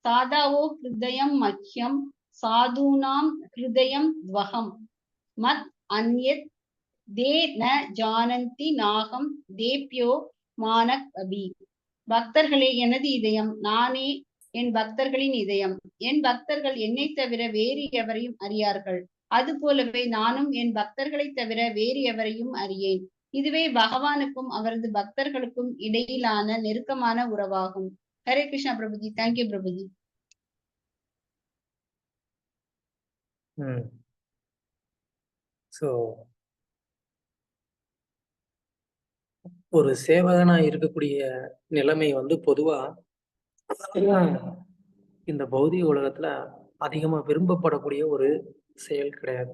S5: சாதாவோ ஹிருதயம் மஹ்யம் சாதுனாம் ஹிருதயம் துவகம் மத் அன்யத் தே ந ஜானந்தி நாகம் தேப்யோ மானக் அபி. பக்தர்களே, எனது இதயம் நானே என் பக்தர்களின் இதயம். என் பக்தர்கள் என்னை தவிர வேறு எவரையும் அறியார்கள். அது போலவே நானும் என் பக்தர்களை தவிர வேறு எவரையும் அறியேன். இதுவே பகவானுக்கும் அவரது பக்தர்களுக்கும் இடையிலான நெருக்கமான உறவாகும். ஹரே கிருஷ்ணா பிரபுஜி. தேங்க்யூ பிரபுஜி.
S2: ஸோ ஒரு சேவகனா இருக்கக்கூடிய நிலைமை வந்து பொதுவா இந்த பௌதிக உலகத்துல அதிகமா விரும்பப்படக்கூடிய ஒரு செயல் கிடையாது.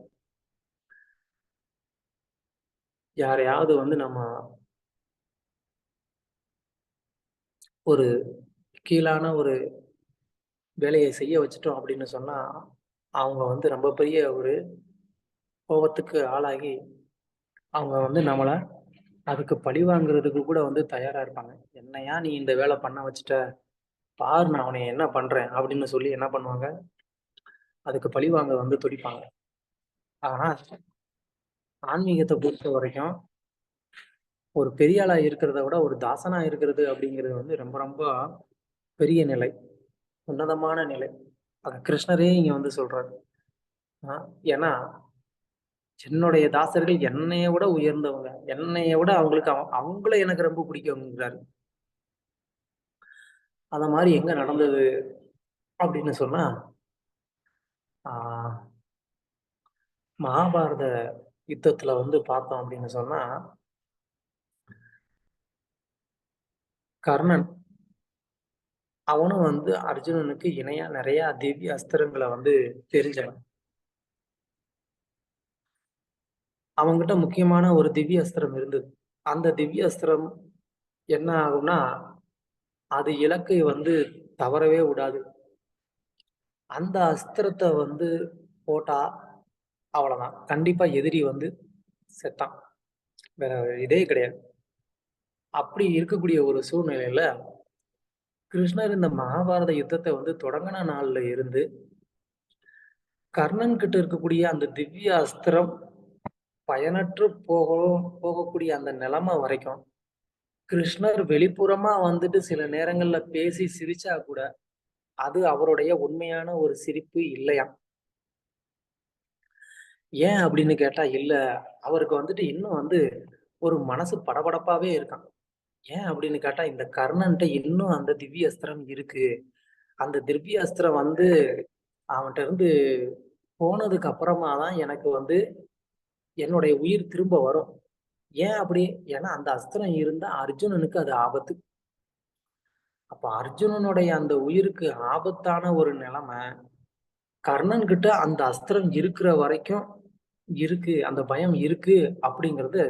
S2: யாரையாவது வந்து நம்ம ஒரு கீழான ஒரு வேலையை செய்ய வச்சுட்டோம் அப்படின்னு சொன்னா அவங்க வந்து ரொம்ப பெரிய ஒரு கோபத்துக்கு ஆளாகி அவங்க வந்து நம்மளை அதுக்கு பழி வாங்குறதுக்கு கூட வந்து தயாரா இருப்பாங்க. என்னையா நீ இந்த வேலை பண்ண வச்சுட்ட, பாரு நான் உன்னை என்ன பண்றேன் அப்படின்னு சொல்லி என்ன பண்ணுவாங்க, அதுக்கு பழி வாங்க வந்து துடிப்பாங்க. ஆனா ஆன்மீகத்தை பொறுத்த வரைக்கும் ஒரு பெரிய ஆளா இருக்கிறத விட ஒரு தாசனா இருக்கிறது அப்படிங்கிறது வந்து ரொம்ப ரொம்ப பெரிய நிலை, உன்னதமான நிலை. அது கிருஷ்ணரே இங்க வந்து சொல்றாரு. ஏன்னா என்னுடைய தாசர்கள் என்னைய விட உயர்ந்தவங்க, என்னைய விட அவங்களுக்கு அவங்கள எனக்கு ரொம்ப பிடிக்குங்கிறாரு. அத மாதிரி எங்க நடந்தது அப்படின்னு சொன்னா, ஆஹ் மகாபாரத யுத்தத்துல வந்து பார்த்தோம் அப்படின்னு சொன்னா, கர்ணன் அவனும் வந்து அர்ஜுனனுக்கு இணையா நிறைய திவ்ய அஸ்திரங்களை வந்து தெரிஞ்சவன். அவன்கிட்ட முக்கியமான ஒரு திவ்ய அஸ்திரம் இருந்தது. அந்த திவ்ய அஸ்திரம் என்ன ஆகும்னா, அது இலக்கை வந்து தவறவே விடாது. அந்த அஸ்திரத்தை வந்து போட்டா அவ்வளவுதான், கண்டிப்பா எதிரி வந்து செத்தான், வேற இதே கிடையாது. அப்படி இருக்கக்கூடிய ஒரு சூழ்நிலையில கிருஷ்ணர் இந்த மகாபாரத யுத்தத்தை வந்து தொடங்கின நாள்ல இருந்து கர்ணன் கிட்ட இருக்கக்கூடிய அந்த திவ்ய அஸ்திரம் பயனற்று போகக்கூடிய அந்த நிலைமை வரைக்கும் கிருஷ்ணர் வெளிப்புறமா வந்துட்டு சில நேரங்கள்ல பேசி சிரிச்சா கூட அது அவருடைய உண்மையான ஒரு சிரிப்பு இல்லையா. ஏன் அப்படின்னு கேட்டா, இல்ல, அவருக்கு வந்துட்டு இன்னும் வந்து ஒரு மனசு படபடப்பாவே இருக்கான். ஏன் அப்படின்னு கேட்டா, இந்த கர்ணன்ட்ட இன்னும் அந்த திவ்ய அஸ்திரம் இருக்கு. அந்த திவ்ய அஸ்திரம் வந்து அவன்கிட்ட இருந்து போனதுக்கு அப்புறமா தான் எனக்கு வந்து என்னுடைய உயிர் திரும்ப வரும். ஏன் அப்படி? ஏன்னா அந்த அஸ்திரம் இருந்தா அர்ஜுனனுக்கு அது ஆபத்து. அப்ப அர்ஜுனனுடைய அந்த உயிருக்கு ஆபத்தான ஒரு நிலைமை கர்ணன் கிட்ட அந்த அஸ்திரம் இருக்கிற வரைக்கும் இருக்கு, அந்த பயம் இருக்கு அப்படிங்கறது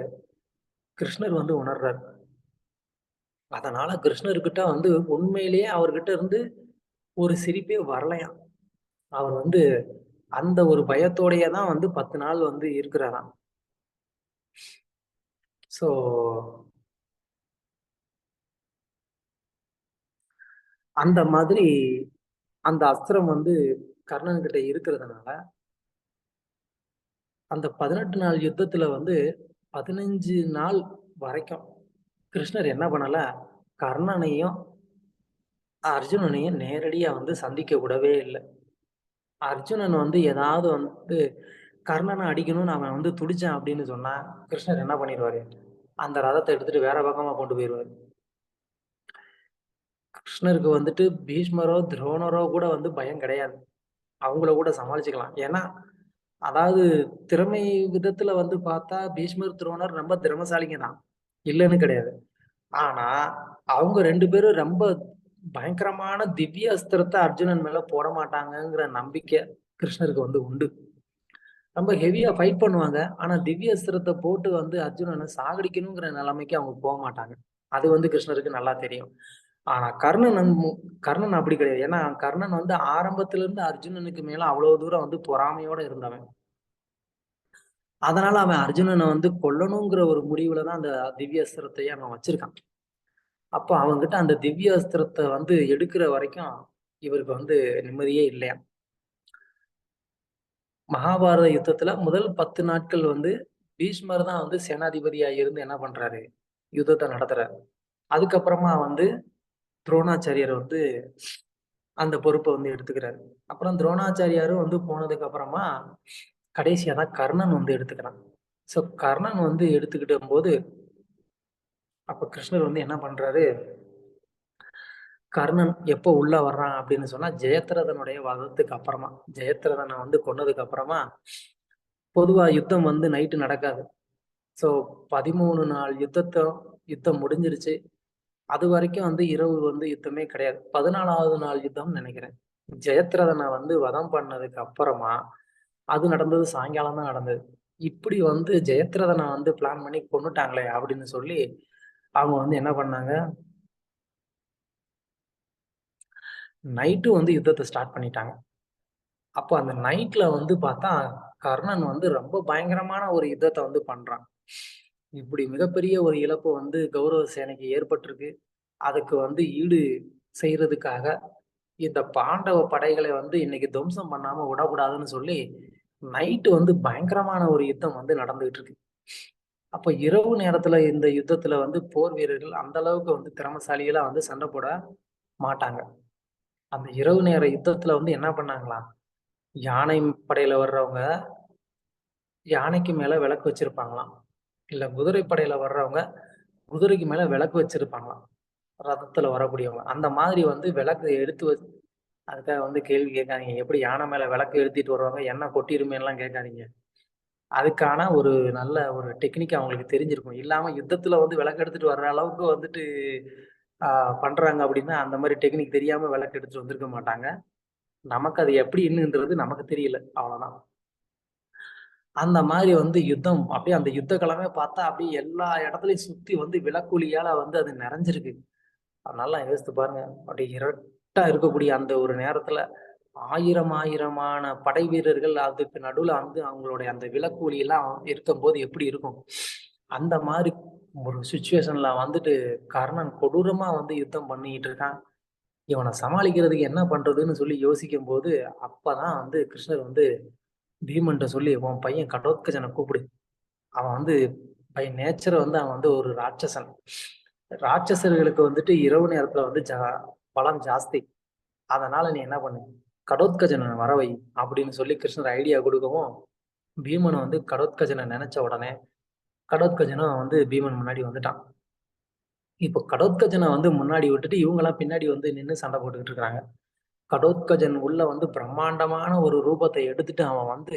S2: கிருஷ்ணர் வந்து உணர்றார். அதனால கிருஷ்ணர்கிட்ட வந்து உண்மையிலேயே அவர்கிட்ட இருந்து ஒரு சிரிப்பே வரலையாம். அவர் வந்து அந்த ஒரு பயத்தோடயே தான் வந்து 10 நாள் வந்து இருக்கிறாராம். சோ அந்த மாதிரி அந்த அஸ்திரம் வந்து கர்ணன் கிட்ட இருக்கிறதுனால அந்த 18 நாள் யுத்தத்துல வந்து 15 நாள் வரைக்கும் கிருஷ்ணர் என்ன பண்ணல, கர்ணனையும் அர்ஜுனனையும் நேரடியா வந்து சந்திக்க விடவே இல்லை. அர்ஜுனன் வந்து ஏதாவது வந்து கர்ணனை அடிக்கணும்னு அவன் வந்து துடிச்சான் அப்படின்னு சொன்னா கிருஷ்ணர் என்ன பண்ணிடுவாரு, அந்த ரதத்தை எடுத்துட்டு வேற பக்கமா கொண்டு போயிடுவாரு. கிருஷ்ணருக்கு வந்துட்டு பீஷ்மரோ துரோணரோ கூட வந்து பயம் கிடையாது, அவங்கள கூட சமாளிச்சுக்கலாம். ஏன்னா அதாவது திறமை விதத்துல வந்து பார்த்தா பீஷ்மர் துரோணர் ரொம்ப திறமசாலிங்க தான், இல்லைன்னு கிடையாது. ஆனா அவங்க 2 பேரும் ரொம்ப பயங்கரமான திவ்ய அஸ்திரத்தை அர்ஜுனன் மேல போட மாட்டாங்கங்கிற நம்பிக்கை கிருஷ்ணருக்கு வந்து உண்டு. ரொம்ப ஹெவியா ஃபைட் பண்ணுவாங்க. ஆனா திவ்ய அஸ்திரத்தை போட்டு வந்து அர்ஜுனனை சாகடிக்கணுங்கிற நிலைமைக்கு அவங்க போக மாட்டாங்க. அது வந்து கிருஷ்ணருக்கு நல்லா தெரியும். ஆனா கர்ணன் அப்படி கிடையாது. ஏன்னா கர்ணன் வந்து ஆரம்பத்துல இருந்து அர்ஜுனனுக்கு மேல அவ்வளவு தூரம் வந்து பொறாமையோட இருந்தவன். அதனால அவன் அர்ஜுனனை வந்து கொல்லணுங்கிற ஒரு முடிவுலதான் அந்த திவ்ய அஸ்திரத்தையே அவன் வச்சிருக்கான். அப்போ அவன்கிட்ட அந்த திவ்ய அஸ்திரத்தை வந்து எடுக்கிற வரைக்கும் இவருக்கு வந்து நிம்மதியே இல்லையா. மகாபாரத யுத்தத்துல முதல் 10 நாட்கள் வந்து பீஷ்மர் தான் வந்து சேனாதிபதியா இருந்து என்ன பண்றாரு, யுத்தத்தை நடத்துறாரு. அதுக்கப்புறமா வந்து துரோணாச்சாரியர் வந்து அந்த பொறுப்பை வந்து எடுத்துக்கிறாரு. அப்புறம் துரோணாச்சாரியாரும் வந்து போனதுக்கு அப்புறமா கடைசியா தான் கர்ணன் வந்து எடுத்துக்கிறான். சோ கர்ணன் வந்து எடுத்துக்கிட்ட போது அப்ப கிருஷ்ணர் வந்து என்ன பண்றாரு, கர்ணன் எப்போ உள்ள வர்றான் அப்படின்னு சொன்னா ஜெயத்ரதனுடைய வதத்துக்கு அப்புறமா, ஜெயத்ரதனை வந்து கொன்னதுக்கு அப்புறமா. பொதுவா யுத்தம் வந்து நைட்டு நடக்காது. சோ 13 நாள் யுத்தம் முடிஞ்சிருச்சு. அது வரைக்கும் வந்து இரவு வந்து யுத்தமே கிடையாது. 14வது நாள் யுத்தம் நினைக்கிறேன். ஜெயத்ரதனை வந்து வதம் பண்ணதுக்கு அப்புறமா அது நடந்தது, சாயங்காலம் தான் நடந்தது. இப்படி வந்து ஜெயத்ரதனை வந்து பிளான் பண்ணி கொன்னுட்டாங்களே அப்படின்னு சொல்லி அவங்க வந்து என்ன பண்ணாங்க, நைட்டு வந்து யுத்தத்தை ஸ்டார்ட் பண்ணிட்டாங்க. அப்போ அந்த நைட்ல வந்து பார்த்தா கர்ணன் வந்து ரொம்ப பயங்கரமான ஒரு யுத்தத்தை வந்து பண்றான். இப்படி மிகப்பெரிய ஒரு இழப்பு வந்து கௌரவ சேனைக்கு ஏற்பட்டிருக்கு. அதுக்கு வந்து ஈடு செய்யறதுக்காக இந்த பாண்டவ படைகளை வந்து இன்னைக்கு துவம்சம் பண்ணாம விடக்கூடாதுன்னு சொல்லி நைட்டு வந்து பயங்கரமான ஒரு யுத்தம் வந்து நடந்துகிட்டு இருக்கு. அப்ப இரவு நேரத்துல இந்த யுத்தத்துல வந்து போர் வீரர்கள் அந்த அளவுக்கு வந்து திறமசாலிகளா வந்து சண்டை போட மாட்டாங்க. அந்த இரவு நேர யுத்தத்துல வந்து என்ன பண்ணாங்களாம், யானை படையில வர்றவங்க யானைக்கு மேல விளக்கு வச்சிருப்பாங்களாம். இல்ல குதிரை படையில வர்றவங்க குதிரைக்கு மேல விளக்கு வச்சிருப்பாங்களாம். ரதத்துல வரக்கூடியவங்க. அந்த மாதிரி வந்து விளக்கு எடுத்து அதுக்காக வந்து கேள்வி கேட்காதீங்க. எப்படி யானை மேல விளக்கு எடுத்துட்டு வருவாங்க, எண்ணெய் கொட்டிருமேன்னுலாம் கேட்காதீங்க. அதுக்கான ஒரு நல்ல ஒரு டெக்னிக் அவங்களுக்கு தெரிஞ்சிருக்கும். இல்லாம யுத்தத்துல வந்து விளக்கு எடுத்துட்டு வர்ற அளவுக்கு வந்துட்டு ஆ பண்றாங்க அப்படின்னா, அந்த மாரி டெக்னிக் தெரியாம விளக்கு எடுத்துட்டு வந்திருக்க மாட்டாங்க. நமக்கு அது எப்படி என்னன்றது நமக்கு தெரியல. அவ்வளோதான். அந்த மாதிரி வந்து யுத்தம் அப்படியே அந்த யுத்த களமே பார்த்தா அப்படியே எல்லா இடத்துலயும் சுத்தி வந்து விளக்கொளியால வந்து அது நிறைஞ்சிருக்கு. நல்லா யோசித்து பாருங்க. அப்படியே இருட்டா இருக்கக்கூடிய அந்த ஒரு நேரத்துல ஆயிரமான படை வீரர்கள் அதுக்கு நடுவுல வந்து அவங்களுடைய அந்த விளக்கு ஒளி எல்லாம் இருக்கும்போது எப்படி இருக்கும்? அந்த மாதிரி ஒரு சிச்சுவேஷன்ல வந்துட்டு கர்ணன் கொடூரமா வந்து யுத்தம் பண்ணிட்டு இருக்கான். இவனை சமாளிக்கிறதுக்கு என்ன பண்றதுன்னு சொல்லி யோசிக்கும் போது அப்பதான் வந்து கிருஷ்ணர் வந்து பீமன்ட்ட சொல்லி, உன் பையன் கடோத்கஜனை கூப்பிடு. அவன் வந்து பை நேச்சர் வந்து அவன் வந்து ஒரு ராட்சசன். ராட்சசர்களுக்கு வந்துட்டு இரவு நேரத்துல வந்து பலம் ஜாஸ்தி. அதனால நீ என்ன பண்ணு, கடோத்கஜனை வர வை அப்படின்னு சொல்லி கிருஷ்ணர் ஐடியா கொடுக்கவும், பீமன் வந்து கடோத்கஜனை நினைச்ச உடனே கடோத்கஜனும் வந்து பீமன் முன்னாடி வந்துட்டான். இப்போ கடோத்கஜனை வந்து முன்னாடி விட்டுட்டு இவங்கெல்லாம் பின்னாடி வந்து நின்று சண்டை போட்டுக்கிட்டு இருக்காங்க. கடோத்கஜன் உள்ள வந்து பிரம்மாண்டமான ஒரு ரூபத்தை எடுத்துட்டு அவன் வந்து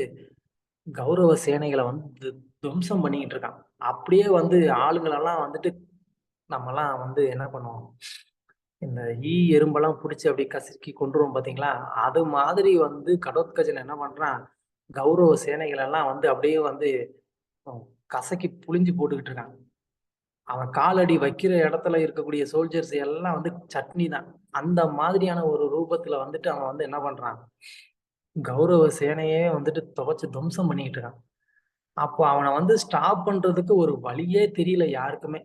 S2: கௌரவ சேனைகளை வந்து துவம்சம் பண்ணிக்கிட்டு இருக்கான். அப்படியே வந்து ஆளுங்களெல்லாம் வந்துட்டு நம்மலாம் வந்து என்ன பண்ணுவோம், இந்த எறும்பெல்லாம் புடிச்சு அப்படியே கசக்கி கொன்றுவோம் பாத்தீங்களா? அது மாதிரி வந்து கடோத்கஜன் என்ன பண்றான், கௌரவ சேனைகள் எல்லாம் வந்து அப்படியே வந்து கசக்கி புழிஞ்சு போட்டுக்கிட்டு இருக்கான். அவன் காலடி வைக்கிற இடத்துல இருக்கக்கூடிய சோல்ஜர்ஸ் எல்லாம் வந்து சட்னி தான். அந்த மாதிரியான ஒரு ரூபத்துல வந்துட்டு அவன் வந்து என்ன பண்றான், கௌரவ சேனையே வந்துட்டு துவைச்சு துவம்சம் பண்ணிக்கிட்டு இருக்கான். அப்போ அவனை வந்து ஸ்டாப் பண்றதுக்கு ஒரு வழியே தெரியல யாருக்குமே.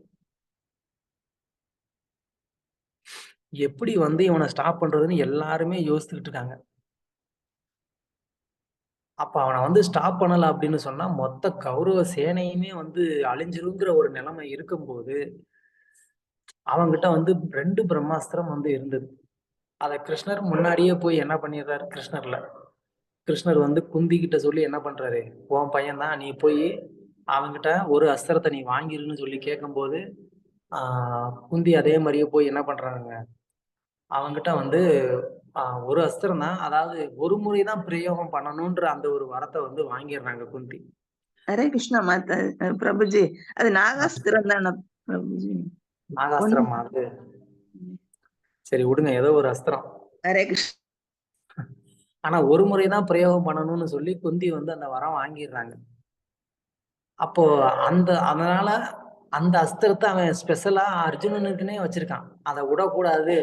S2: எப்படி வந்து இவனை ஸ்டாப் பண்றதுன்னு எல்லாருமே யோசிச்சுக்கிட்டு இருக்காங்க. அப்ப அவனை வந்து ஸ்டாப் பண்ணல அப்படின்னு சொன்னா மொத்த கௌரவ சேனையுமே வந்து அழிஞ்சிருங்கிற ஒரு நிலைமை இருக்கும்போது அவங்கிட்ட வந்து 2 பிரம்மாஸ்திரம் வந்து இருந்தது. அத கிருஷ்ணர் முன்னாடியே போய் என்ன பண்ணிடுறாரு, கிருஷ்ணர் வந்து குந்தி கிட்ட சொல்லி என்ன பண்றாரு, உன் பையன் தான், நீ போய் அவங்கிட்ட ஒரு அஸ்திரத்தை நீ வாங்கிருன்னு சொல்லி கேட்கும்போது குந்தி அதே மாதிரியே போய் என்ன பண்றாங்க, அவங்கிட்ட வந்து ஒரு அஸ்திரம் தான், அதாவது ஒரு முறைதான் பிரயோகம் பண்ணணும்ன்ற அந்த ஒரு வரத்தை வந்து வாங்கிடுறாங்க குந்தி.
S6: ஹரே கிருஷ்ணா மாதா பிரபுஜி, அது நாகாஸ்திரம் தானே பிரபுஜி?
S2: நாகாஸ்திரமா அது? சரி விடுங்க, ஏதோ ஒரு அஸ்திரம்.
S6: ஹரே கிருஷ்ணா.
S2: ஆனா ஒரு முறைதான் பிரயோகம் பண்ணணும்னு சொல்லி குந்தி வந்து அந்த வரம் வாங்கிடுறாங்க. அப்போ அதனால அந்த அஸ்திரத்தை அவன் ஸ்பெஷலா அர்ஜுனனுக்குன்னே வச்சிருக்கான். அதை விடக்கூடாது,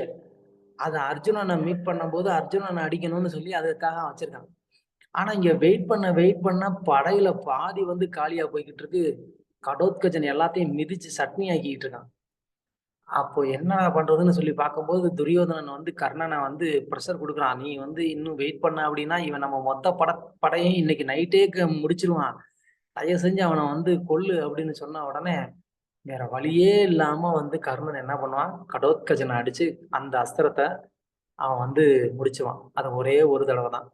S2: அதை அர்ஜுனனை மீட் பண்ணும்போது அர்ஜுனனை அடிக்கணும்னு சொல்லி அதுக்காக வச்சிருக்கான். ஆனா இங்க வெயிட் பண்ண படையில பாதி வந்து காலியா போய்கிட்டு இருக்கு. கடோத்கஜன் எல்லாத்தையும் மிதிச்சு சட்னி ஆக்கிட்டு இருக்கான். அப்போ என்ன பண்றதுன்னு சொல்லி பார்க்கும்போது துரியோதனன் வந்து கர்ணனை வந்து ப்ரெஷர் கொடுக்குறான். நீ வந்து இன்னும் வெயிட் பண்ண அப்படின்னா இவன் நம்ம மொத்த படையும் இன்னைக்கு நைட்டே முடிச்சிருவான். தயவு செஞ்சு அவனை வந்து கொல்லு அப்படின்னு சொன்ன உடனே வேற வழியே இல்லாம வந்து கர்ணன் என்ன பண்ணுவான், கடோத்கஜனை அடிச்சு அந்த அஸ்திரத்தை அவன் வந்து முடிச்சுவான். அது ஒரே ஒரு தடவை தான்.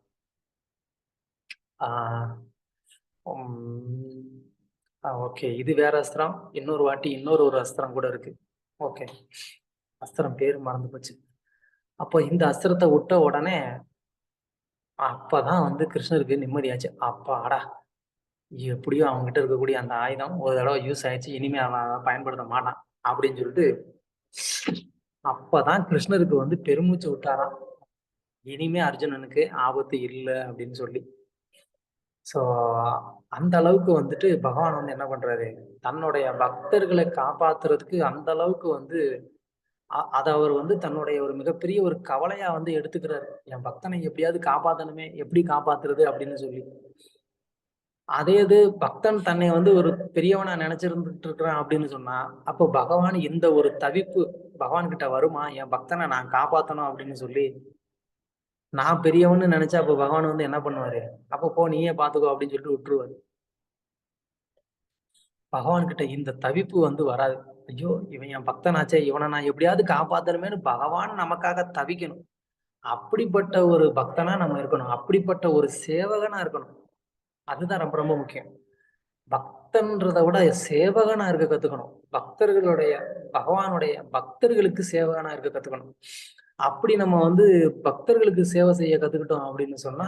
S2: ஓகே, இது வேற அஸ்திரம். இன்னொரு வாட்டி ஒரு அஸ்திரம் கூட இருக்கு. ஓகே, அஸ்திரம் பேர் மறந்து போச்சு. அப்போ இந்த அஸ்திரத்தை விட்ட உடனே அப்பதான் வந்து கிருஷ்ணருக்கு நிம்மதியாச்சு. அப்பாடா, எப்படியோ அவங்ககிட்ட இருக்கக்கூடிய அந்த ஆயுதம் ஒரு தடவை யூஸ் ஆயிடுச்சு, இனிமே அவன் பயன்படுத்த மாட்டான் அப்படின்னு சொல்லிட்டு அப்பதான் கிருஷ்ணருக்கு வந்து பெருமூச்சு விட்டாராம். இனிமே அர்ஜுனனுக்கு ஆபத்து இல்லை அப்படின்னு சொல்லி. சோ அந்த அளவுக்கு வந்துட்டு பகவான் வந்து என்ன பண்றாரு, தன்னுடைய பக்தர்களை காப்பாத்துறதுக்கு அந்த அளவுக்கு வந்து அதை அவர் வந்து தன்னுடைய ஒரு மிகப்பெரிய ஒரு கவலையா வந்து எடுத்துக்கிறாரு. என் பக்தனை எப்படியாவது காப்பாத்தணுமே, எப்படி காப்பாத்துறது அப்படின்னு சொல்லி. அதே இது பக்தன் தன்னை வந்து ஒரு பெரியவனா நினைச்சிருந்துட்டு இருக்கிறான் அப்படின்னு சொன்னா, அப்போ பகவான் இந்த ஒரு தவிப்பு பகவான் கிட்ட வருமா? என் பக்தனை நான் காப்பாத்தணும் அப்படின்னு சொல்லி நான் பெரியவன்னு நினைச்சா அப்போ பகவான் வந்து என்ன பண்ணுவாரு? அப்போ போ நீயே பாத்துக்கோ அப்படின்னு சொல்லிட்டு விட்டுருவாரு. பகவான் கிட்ட இந்த தவிப்பு வந்து வராது. ஐயோ இவன் என் பக்தனாச்சே, இவனை நான் எப்படியாவது காப்பாத்தணுமேனு பகவான் நமக்காக தவிக்கணும். அப்படிப்பட்ட ஒரு பக்தனா நம்ம இருக்கணும். அப்படிப்பட்ட ஒரு சேவகனா இருக்கணும். அதுதான் ரொம்ப ரொம்ப முக்கியம். பக்தன்றத விட சேவகனா இருக்க கத்துக்கணும். பகவானுடைய பக்தர்களுக்கு சேவகனா இருக்க கத்துக்கணும். அப்படி நம்ம வந்து பக்தர்களுக்கு சேவை செய்ய கத்துக்கிட்டோம் அப்படின்னு சொன்னா,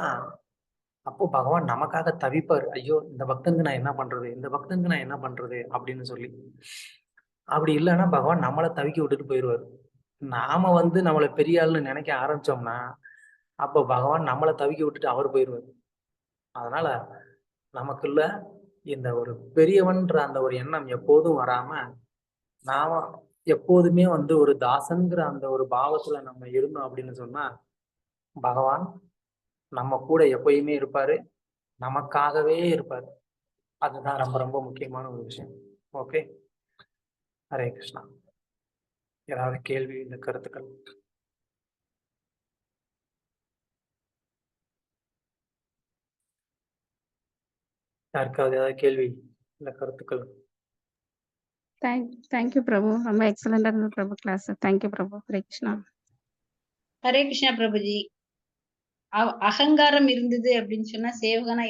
S2: அப்போ பகவான் நமக்காக தவிப்பாரு. ஐயோ இந்த பக்தனுக்கு நான் என்ன பண்றது? இந்த பக்தனுக்கு நான் என்ன பண்றது? அப்படின்னு சொல்லி. அப்படி இல்லைன்னா பகவான் நம்மளை தவிக்க விட்டுட்டு போயிடுவாரு. நாம வந்து நம்மளை பெரிய ஆளுன்னு நினைக்க ஆரம்பிச்சோம்னா, அப்போ பகவான் நம்மளை தவிக்க விட்டுட்டு அவர் போயிடுவாரு. அதனால நமக்குள்ள இந்த ஒரு பெரியவன்ற அந்த ஒரு எண்ணம் எப்போதும் வராம, நாம எப்போதுமே வந்து ஒரு தாசன்கிற அந்த ஒரு பாவத்துல நம்ம இருந்தோம் அப்படின்னு சொன்னா, பகவான் நம்ம கூட எப்பயுமே இருப்பாரு. நமக்காகவே இருப்பாரு. அதுதான் ரொம்ப ரொம்ப முக்கியமான ஒரு விஷயம். ஓகே. ஹரே கிருஷ்ணா. ஏதாவது கேள்வி இந்த கருத்துக்கள்? யாருக்காவது ஏதாவது கேள்வி இந்த கருத்துக்கள்?
S4: தேங்க்யூ பிரபு. ரொம்ப எக்ஸலண்டா இருந்தது பிரபு கிளாஸ். தேங்க்யூ பிரபு. ஹரே கிருஷ்ணா.
S5: ஹரே கிருஷ்ணா பிரபுஜி. அகங்காரம் இருந்தது அப்படின்னு சொன்னா சேவகனா